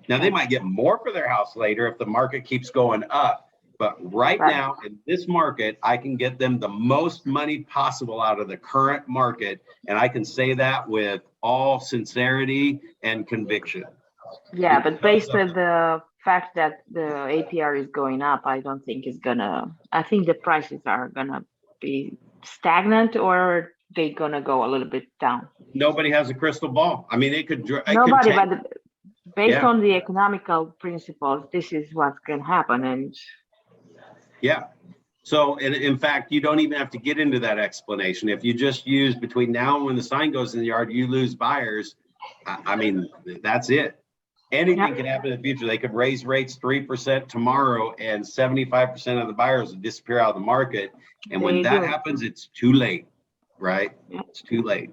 Now, they might get more for their house later if the market keeps going up. But right now, in this market, I can get them the most money possible out of the current market. And I can say that with all sincerity and conviction. Yeah, but based on the fact that the APR is going up, I don't think I think the prices are going to be stagnant, or they're going to go a little bit down. Nobody has a crystal ball. I mean, but based on the economical principles, this is what's going to happen. And yeah. So in fact, you don't even have to get into that explanation. If you just use between now and when the sign goes in the yard, you lose buyers. I mean, that's it. Anything can happen in the future. They could raise rates 3% tomorrow, and 75% of the buyers would disappear out of the market. And when that happens, it's too late, right? It's too late.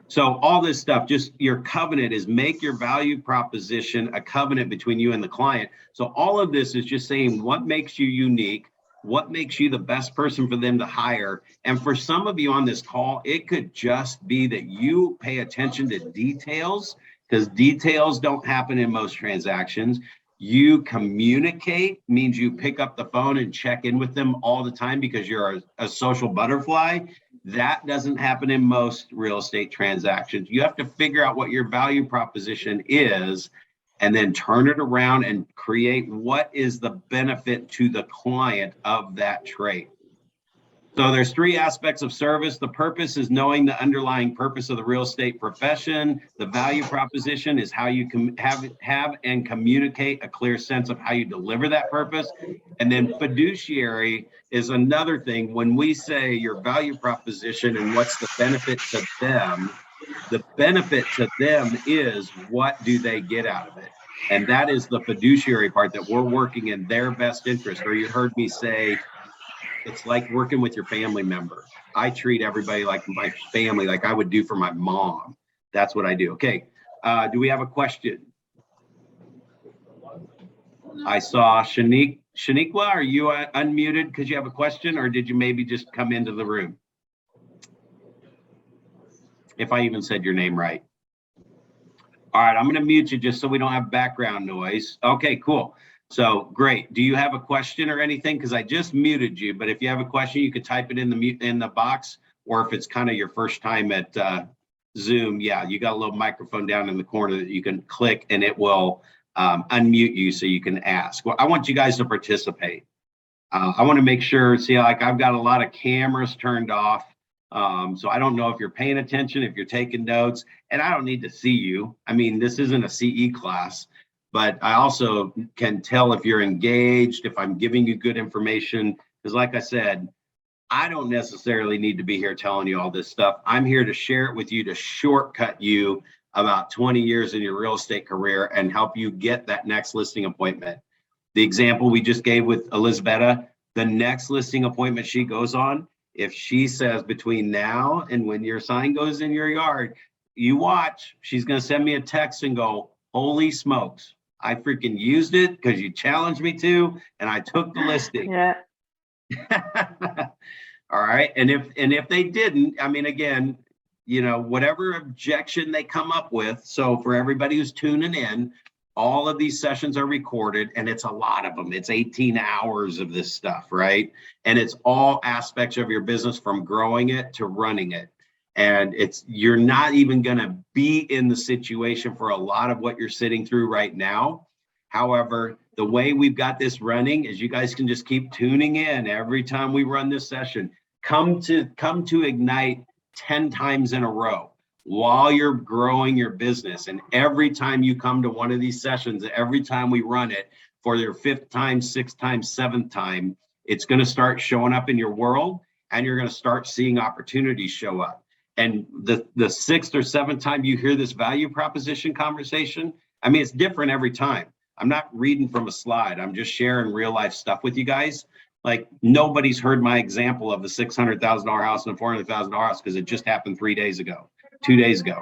So all this stuff, just your covenant is make your value proposition a covenant between you and the client. So all of this is just saying what makes you unique, what makes you the best person for them to hire. And for some of you on this call, it could just be that you pay attention to details, because details don't happen in most transactions. You communicate, means you pick up the phone and check in with them all the time because you're a social butterfly. That doesn't happen in most real estate transactions. You have to figure out what your value proposition is and then turn it around and create what is the benefit to the client of that trade. So there's three aspects of service. The purpose is knowing the underlying purpose of the real estate profession. The value proposition is how you can have and communicate a clear sense of how you deliver that purpose. And then fiduciary is another thing. When we say your value proposition and what's the benefit to them, the benefit to them is what do they get out of it? And that is the fiduciary part, that we're working in their best interest. Or you heard me say, it's like working with your family member. I treat everybody like my family, like I would do for my mom. That's what I do. Okay. Do we have a question? I saw Shaniqua. Are you unmuted because you have a question, or did you maybe just come into the room? If I even said your name right. All right. I'm going to mute you just so we don't have background noise. Okay, cool. So great. Do you have a question or anything? Because I just muted you, but if you have a question, you could type it in the box, or if it's kind of your first time at Zoom, yeah, you got a little microphone down in the corner that you can click and it will unmute you so you can ask. Well, I want you guys to participate. I want to make sure, see, like I've got a lot of cameras turned off. So I don't know if you're paying attention, if you're taking notes, and I don't need to see you. I mean, this isn't a CE class. but I also can tell if you're engaged, if I'm giving you good information. Because like I said, I don't necessarily need to be here telling you all this stuff. I'm here to share it with you, to shortcut you about 20 years in your real estate career and help you get that next listing appointment. The example we just gave with Elizabetta, the next listing appointment she goes on, if she says between now and when your sign goes in your yard, you watch, she's going to send me a text and go, holy smokes, I freaking used it because you challenged me to, and I took the listing. Yeah. All right. And if they didn't, I mean, again, you know, whatever objection they come up with. So for everybody who's tuning in, all of these sessions are recorded, and it's a lot of them. It's 18 hours of this stuff, right? And it's all aspects of your business, from growing it to running it. And you're not even going to be in the situation for a lot of what you're sitting through right now. However, the way we've got this running is you guys can just keep tuning in every time we run this session. Come to Ignite 10 times in a row while you're growing your business. And every time you come to one of these sessions, every time we run it for your 5th time, 6th time, 7th time, it's going to start showing up in your world, and you're going to start seeing opportunities show up. And the 6th or 7th time you hear this value proposition conversation, I mean, it's different every time. I'm not reading from a slide. I'm just sharing real life stuff with you guys. Like, nobody's heard my example of the $600,000 house and the $400,000 house because it just happened 2 days ago,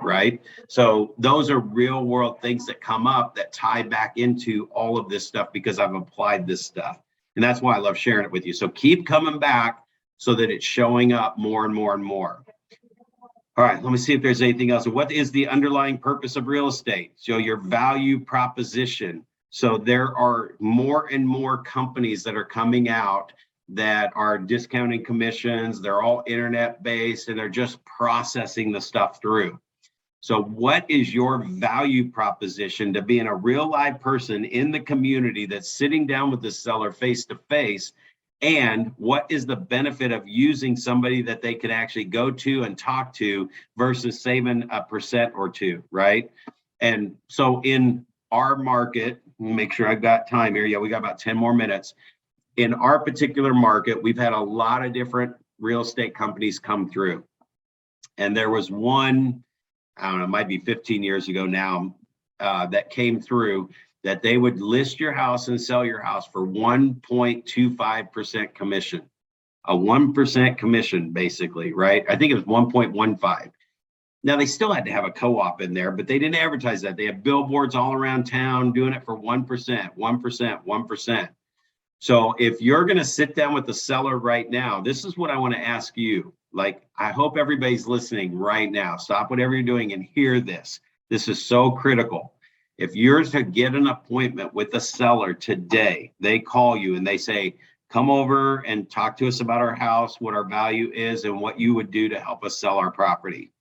right? So those are real world things that come up that tie back into all of this stuff because I've applied this stuff. And that's why I love sharing it with you. So keep coming back so that it's showing up more and more and more. All right, let me see if there's anything else. What is the underlying purpose of real estate? So your value proposition. So there are more and more companies that are coming out that are discounting commissions. They're all internet based, and they're just processing the stuff through. So what is your value proposition to being a real live person in the community that's sitting down with the seller face to face? And what is the benefit of using somebody that they can actually go to and talk to versus saving a % or 2, right? And so in our market, make sure I've got time here. Yeah, we got about 10 more minutes. In our particular market, we've had a lot of different real estate companies come through. And there was one, I don't know, it might be 15 years ago now, that came through that they would list your house and sell your house for 1.25% commission, a 1% commission, basically, right? I think it was 1.15. Now, they still had to have a co-op in there, but they didn't advertise that. They had billboards all around town doing it for 1%, 1%, 1%. So if you're going to sit down with the seller right now, this is what I want to ask you. Like, I hope everybody's listening right now. Stop whatever you're doing and hear this. This is so critical. If you're to get an appointment with the seller today, they call you and they say, come over and talk to us about our house, what our value is, and what you would do to help us sell our property.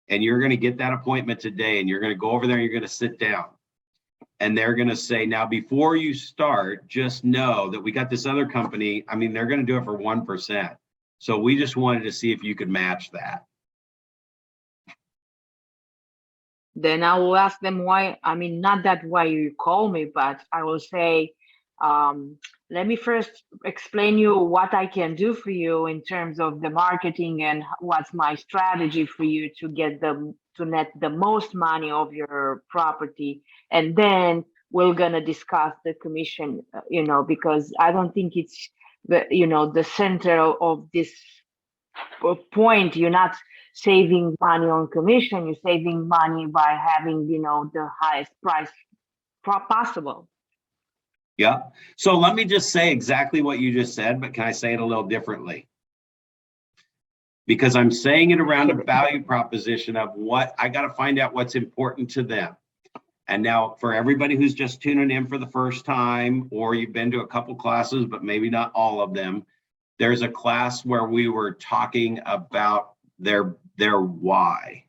And you're going to get that appointment today, and you're going to go over there and you're going to sit down. And they're going to say, now, before you start, just know that we got this other company. I mean, they're going to do it for 1%. So we just wanted to see if you could match that. Then I will ask them why. I mean, not that why you call me, but I will say, let me first explain you what I can do for you in terms of the marketing and what's my strategy for you to get them to net the most money of your property. And then we're going to discuss the commission, because I don't think it's the center of this point. You're not saving money on commission. You're saving money by having, the highest price possible. Yeah. So let me just say exactly what you just said, but can I say it a little differently? Because I'm saying it around a value proposition of what I got to find out what's important to them. And now for everybody who's just tuning in for the first time, or you've been to a couple classes, but maybe not all of them, there's a class where we were talking about their why.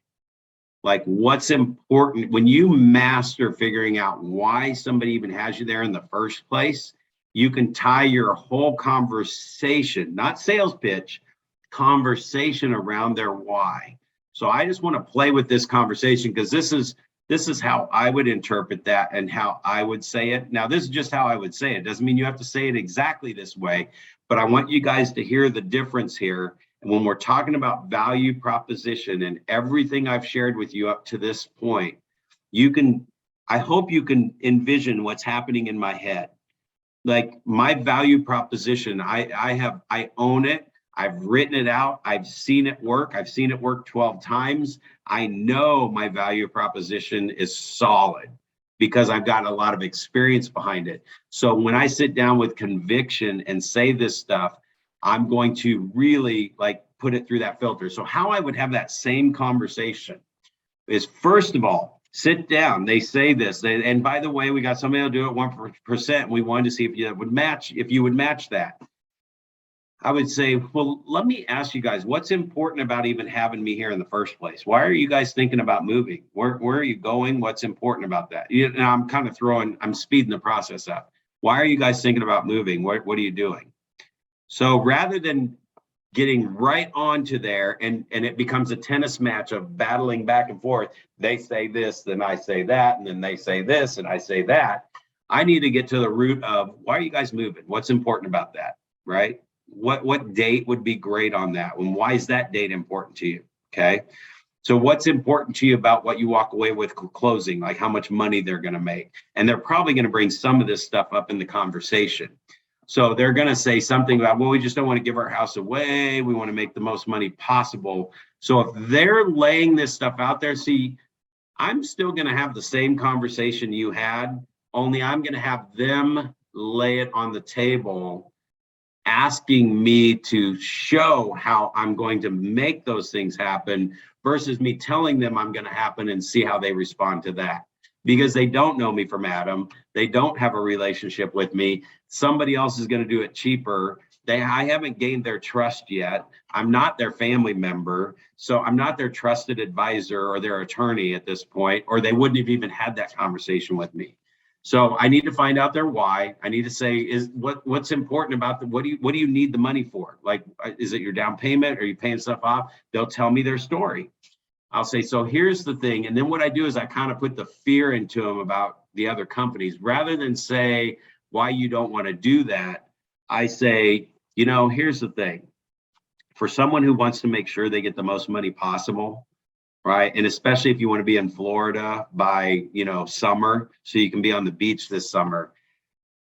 Like, what's important when you master figuring out why somebody even has you there in the first place, you can tie your whole conversation, not sales pitch, conversation around their why. So I just want to play with this conversation because this is This is how I would interpret that and how I would say it. Now, this is just how I would say it. Doesn't mean you have to say it exactly this way, but I want you guys to hear the difference here. And when we're talking about value proposition and everything I've shared with you up to this point, I hope you can envision what's happening in my head. Like my value proposition, I own it. I've written it out. I've seen it work. I've seen it work 12 times. I know my value proposition is solid because I've got a lot of experience behind it. So when I sit down with conviction and say this stuff, I'm going to really like put it through that filter. So how I would have that same conversation is, first of all, sit down. They say this, and by the way, we got somebody to do it 1%. We wanted to see if you would match that. I would say, well, let me ask you guys, what's important about even having me here in the first place? Why are you guys thinking about moving? Where are you going? What's important about that? Now I'm speeding the process up. Why are you guys thinking about moving? What are you doing? So rather than getting right onto there and it becomes a tennis match of battling back and forth, they say this, then I say that, and then they say this, and I say that. I need to get to the root of why are you guys moving? What's important about that, right? What date would be great on that? And why is that date important to you? Okay. So what's important to you about what you walk away with closing, like how much money they're going to make? And they're probably going to bring some of this stuff up in the conversation. So they're going to say something about, well, we just don't want to give our house away. We want to make the most money possible. So if they're laying this stuff out there, see, I'm still going to have the same conversation you had, only I'm going to have them lay it on the table, asking me to show how I'm going to make those things happen versus me telling them I'm going to happen and see how they respond to that. Because they don't know me from Adam. They don't have a relationship with me. Somebody else is going to do it cheaper. I haven't gained their trust yet. I'm not their family member. So I'm not their trusted advisor or their attorney at this point, or they wouldn't have even had that conversation with me. So I need to find out their why. I need to say, what's important about what do you need the money for? Like, is it your down payment? Are you paying stuff off? They'll tell me their story. I'll say, so here's the thing. And then what I do is I kind of put the fear into them about the other companies. Rather than say why you don't want to do that, I say, here's the thing. For someone who wants to make sure they get the most money possible, right? And especially if you want to be in Florida by, summer, so you can be on the beach this summer.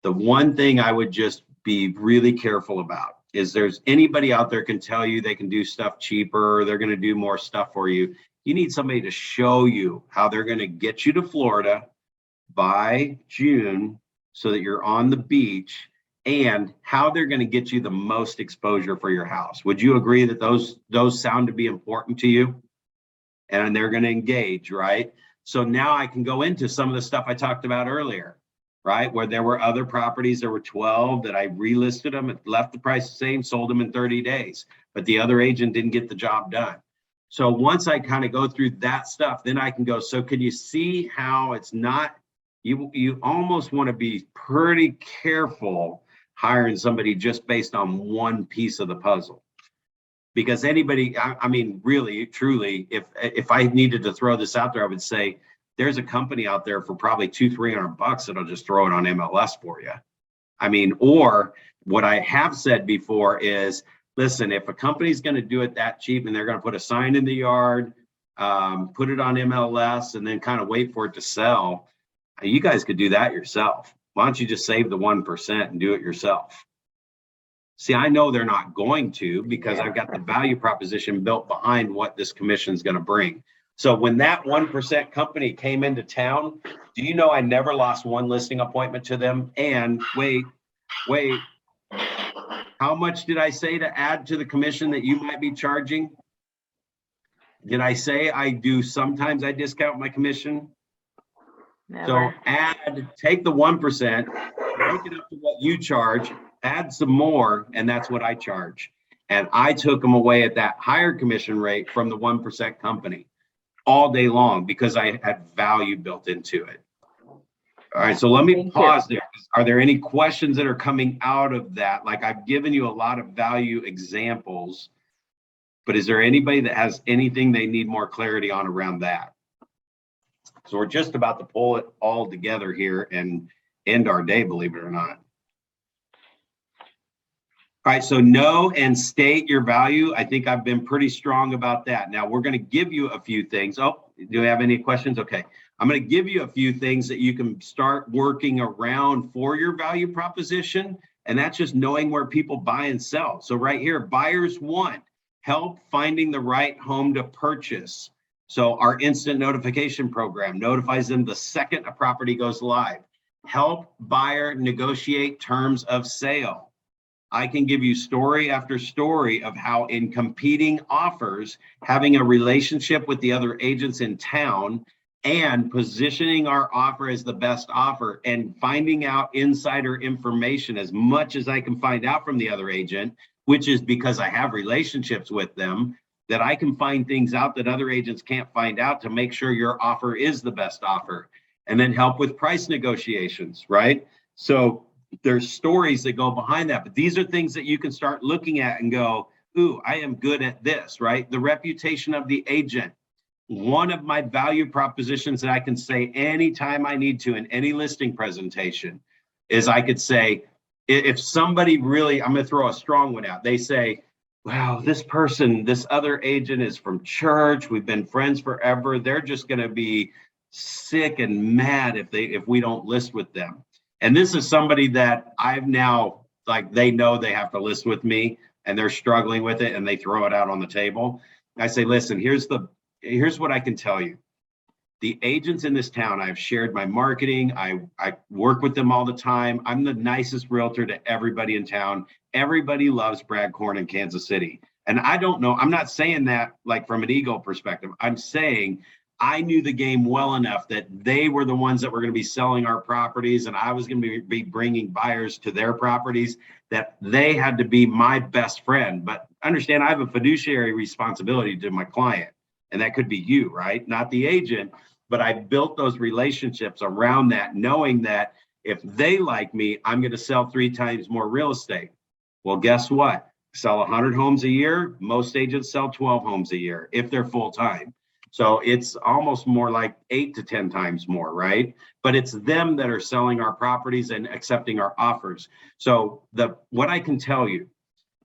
The one thing I would just be really careful about is there's anybody out there can tell you they can do stuff cheaper, they're going to do more stuff for you. You need somebody to show you how they're going to get you to Florida by June so that you're on the beach, and how they're going to get you the most exposure for your house. Would you agree that those sound to be important to you? And they're going to engage, right? So now I can go into some of the stuff I talked about earlier, right? Where there were other properties, there were 12 that I relisted them, and left the price the same, sold them in 30 days, but the other agent didn't get the job done. So once I kind of go through that stuff, then I can go, so can you see how it's not, you almost want to be pretty careful hiring somebody just based on one piece of the puzzle. Because anybody, I mean, really, truly, if I needed to throw this out there, I would say there's a company out there for probably $200-300 that'll just throw it on MLS for you. I mean, or what I have said before is, listen, if a company's going to do it that cheap and they're going to put a sign in the yard, put it on MLS, and then kind of wait for it to sell, you guys could do that yourself. Why don't you just save the 1% and do it yourself? See, I know they're not going to, because I've got the value proposition built behind what this commission is going to bring. So when that 1% company came into town, do you know I never lost one listing appointment to them? And wait, how much did I say to add to the commission that you might be charging? Did I say sometimes I discount my commission? Never. So take the 1%, break it up to what you charge, add some more, and that's what I charge. And I took them away at that higher commission rate from the 1% company all day long because I had value built into it. All right, so let me pause there. Are there any questions that are coming out of that? Like, I've given you a lot of value examples, but is there anybody that has anything they need more clarity on around that? So we're just about to pull it all together here and end our day, believe it or not. All right, so know and state your value. I think I've been pretty strong about that. Now we're going to give you a few things. Oh, do we have any questions? Okay, I'm going to give you a few things that you can start working around for your value proposition. And that's just knowing where people buy and sell. So right here, buyers want help finding the right home to purchase. So our instant notification program notifies them the second a property goes live. Help buyer negotiate terms of sale. I can give you story after story of how in competing offers, having a relationship with the other agents in town and positioning our offer as the best offer and finding out insider information as much as I can find out from the other agent, which is because I have relationships with them, that I can find things out that other agents can't find out to make sure your offer is the best offer. And then help with price negotiations, right? So there's stories that go behind that, but these are things that you can start looking at and go, ooh, I am good at this, right? The reputation of the agent. One of my value propositions that I can say anytime I need to in any listing presentation is I could say, if somebody really, I'm going to throw a strong one out. They say, wow, this person, this other agent is from church. We've been friends forever. They're just going to be sick and mad if we don't list with them. And this is somebody that I've now, like, they know they have to list with me and they're struggling with it and they throw it out on the table. I say, listen, here's what I can tell you. The agents in this town, I've shared my marketing. I work with them all the time. I'm the nicest realtor to everybody in town. Everybody loves Brad Korn in Kansas City. And I don't know, I'm not saying that like from an ego perspective. I'm saying I knew the game well enough that they were the ones that were going to be selling our properties and I was going to be bringing buyers to their properties, that they had to be my best friend. But understand, I have a fiduciary responsibility to my client, and that could be you, right? Not the agent, but I built those relationships around that, knowing that if they like me, I'm going to sell 3 times more real estate. Well, guess what? Sell 100 homes a year. Most agents sell 12 homes a year if they're full time. So it's almost more like 8 to 10 times more, right? But it's them that are selling our properties and accepting our offers. So what I can tell you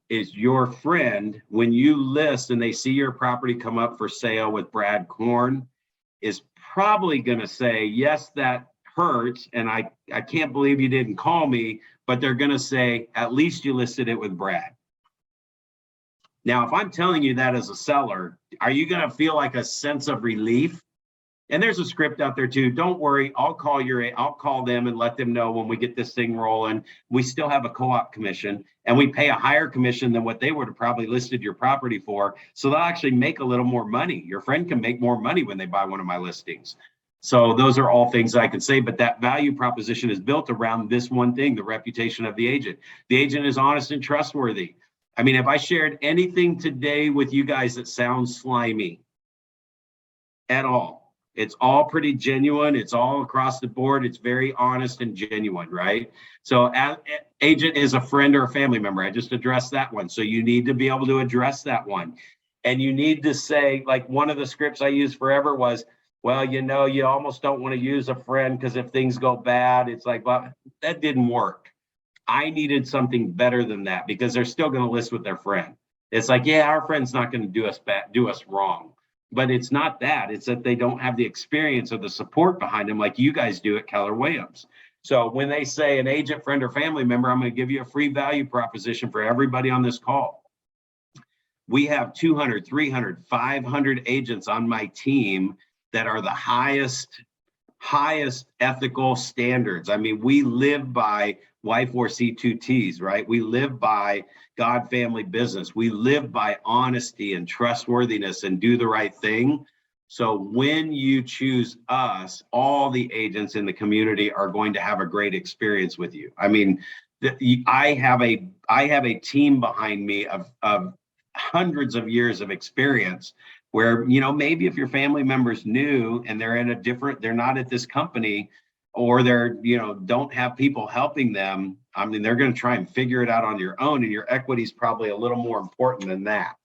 is your friend, when you list and they see your property come up for sale with Brad Korn, is probably going to say, yes, that hurts. And I can't believe you didn't call me, but they're going to say, at least you listed it with Brad. Now, if I'm telling you that as a seller, are you going to feel like a sense of relief? And there's a script out there too. Don't worry, I'll call them and let them know when we get this thing rolling. We still have a co-op commission and we pay a higher commission than what they would have probably listed your property for. So they'll actually make a little more money. Your friend can make more money when they buy one of my listings. So those are all things I can say, but that value proposition is built around this one thing, the reputation of the agent. The agent is honest and trustworthy. I mean, if I shared anything today with you guys that sounds slimy at all, it's all pretty genuine. It's all across the board. It's very honest and genuine, right? So agent is a friend or a family member. I just addressed that one. So you need to be able to address that one. And you need to say, like one of the scripts I used forever was, well, you know, you almost don't want to use a friend because if things go bad, it's like, well, that didn't work. I needed something better than that because they're still going to list with their friend. It's like, yeah, our friend's not going to do us wrong, but it's not that. It's that they don't have the experience or the support behind them like you guys do at Keller Williams. So when they say an agent, friend, or family member, I'm going to give you a free value proposition for everybody on this call. We have 200, 300, 500 agents on my team that are the highest ethical standards. I mean, we live by Y4C2Ts, right? We live by God, family, business. We live by honesty and trustworthiness and do the right thing. So when you choose us, all the agents in the community are going to have a great experience with you. I mean, I have a team behind me of hundreds of years of experience where, you know, maybe if your family member's new and they're not at this company, or they're, you know, don't have people helping them, I mean, they're going to try and figure it out on your own, and your equity is probably a little more important than that.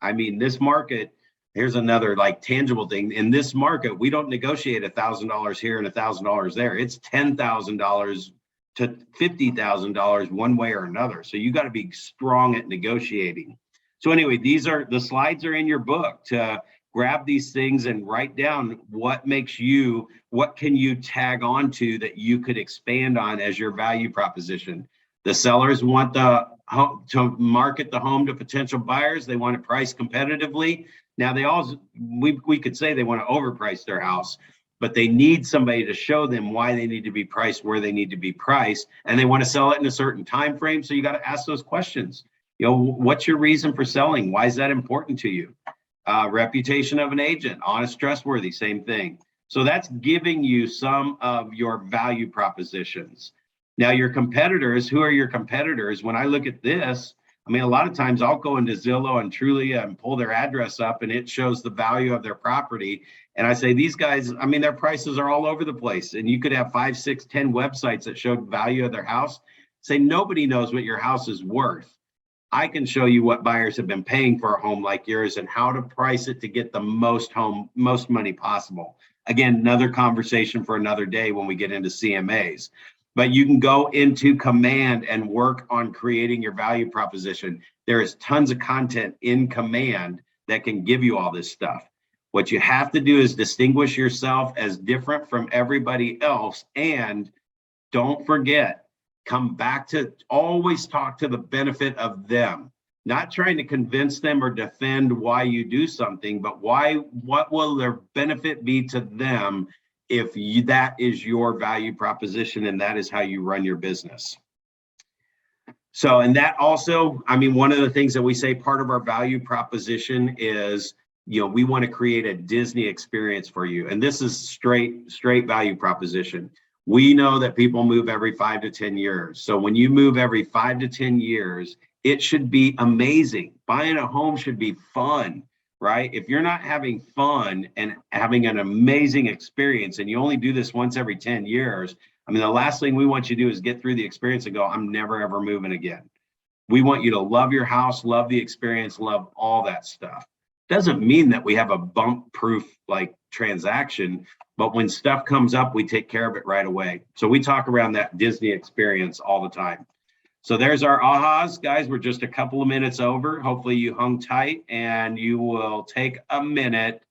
I mean, this market, Here's another like tangible thing. In this market, we don't negotiate $1,000 here and $1,000 there. It's $10,000 to $50,000 one way or another. So you got to be strong at negotiating. So anyway, the slides are in your book to grab these things and write down what can you tag on to that you could expand on as your value proposition. The sellers want to market the home to potential buyers. They want to price competitively. Now we could say they want to overprice their house, but they need somebody to show them why they need to be priced where they need to be priced, and they want to sell it in a certain time frame. So you got to ask those questions. What's your reason for selling? Why is that important to you? Reputation of an agent, honest, trustworthy, same thing. So that's giving you some of your value propositions. Now, your competitors, who are your competitors? When I look at this, I mean, a lot of times I'll go into Zillow and Trulia and pull their address up and it shows the value of their property. And I say, these guys, I mean, their prices are all over the place. And you could have 5, 6, 10 websites that showed value of their house. Say, nobody knows what your house is worth. I can show you what buyers have been paying for a home like yours and how to price it to get the most money possible. Again, another conversation for another day when we get into CMAs. But you can go into Command and work on creating your value proposition. There is tons of content in Command that can give you all this stuff. What you have to do is distinguish yourself as different from everybody else. And don't forget, come back to always talk to the benefit of them. Not trying to convince them or defend why you do something, but what will their benefit be to them if that is your value proposition and that is how you run your business. So, and that also, I mean, one of the things that we say part of our value proposition is, we want to create a Disney experience for you. And this is straight value proposition. We know that people move every 5 to 10 years. So when you move every 5 to 10 years, it should be amazing. Buying a home should be fun. Right? If you're not having fun and having an amazing experience, and you only do this once every 10 years, I mean, the last thing we want you to do is get through the experience and go, I'm never, ever moving again. We want you to love your house, love the experience, love all that stuff. Doesn't mean that we have a bump proof like transaction, but when stuff comes up, we take care of it right away. So we talk around that Disney experience all the time. So there's our ahas, guys. We're just a couple of minutes over. Hopefully you hung tight and you will take a minute.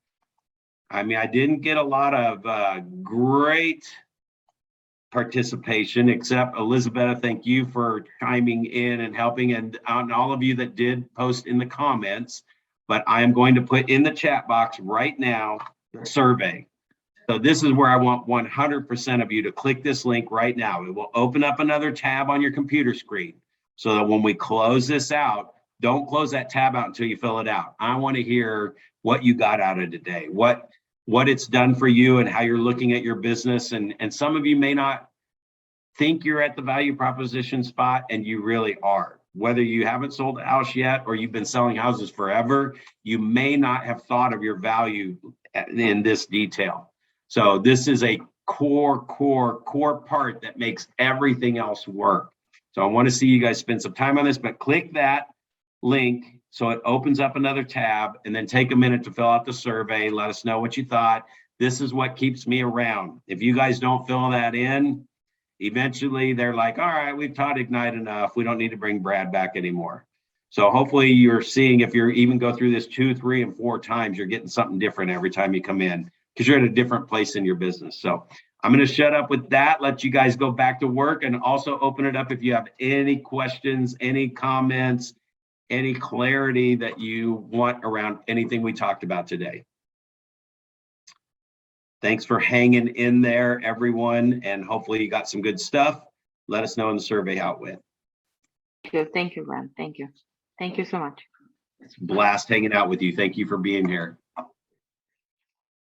I mean, I didn't get a lot of great participation, except Elizabeth, thank you for chiming in and helping, and all of you that did post in the comments. But I am going to put in the chat box right now the survey. So this is where I want 100% of you to click this link right now. It will open up another tab on your computer screen so that when we close this out, don't close that tab out until you fill it out. I want to hear what you got out of today, what it's done for you and how you're looking at your business. And some of you may not think you're at the value proposition spot, and you really are. Whether you haven't sold a house yet or you've been selling houses forever, you may not have thought of your value in this detail. So this is a core part that makes everything else work. So I want to see you guys spend some time on this, but click that link so it opens up another tab, and then take a minute to fill out the survey. Let us know what you thought. This is what keeps me around. If you guys don't fill that in, eventually they're like, all right, we've taught Ignite enough. We don't need to bring Brad back anymore. So hopefully you're seeing, if you're even go through this 2, 3, and 4 times, you're getting something different every time you come in, because you're at a different place in your business. So I'm going to shut up with that, let you guys go back to work, and also open it up if you have any questions, any comments, any clarity that you want around anything we talked about today. Thanks for hanging in there, everyone, and hopefully you got some good stuff. Let us know in the survey how it went. Thank you, Brad. Thank you. Thank you so much. It's a blast hanging out with you. Thank you for being here.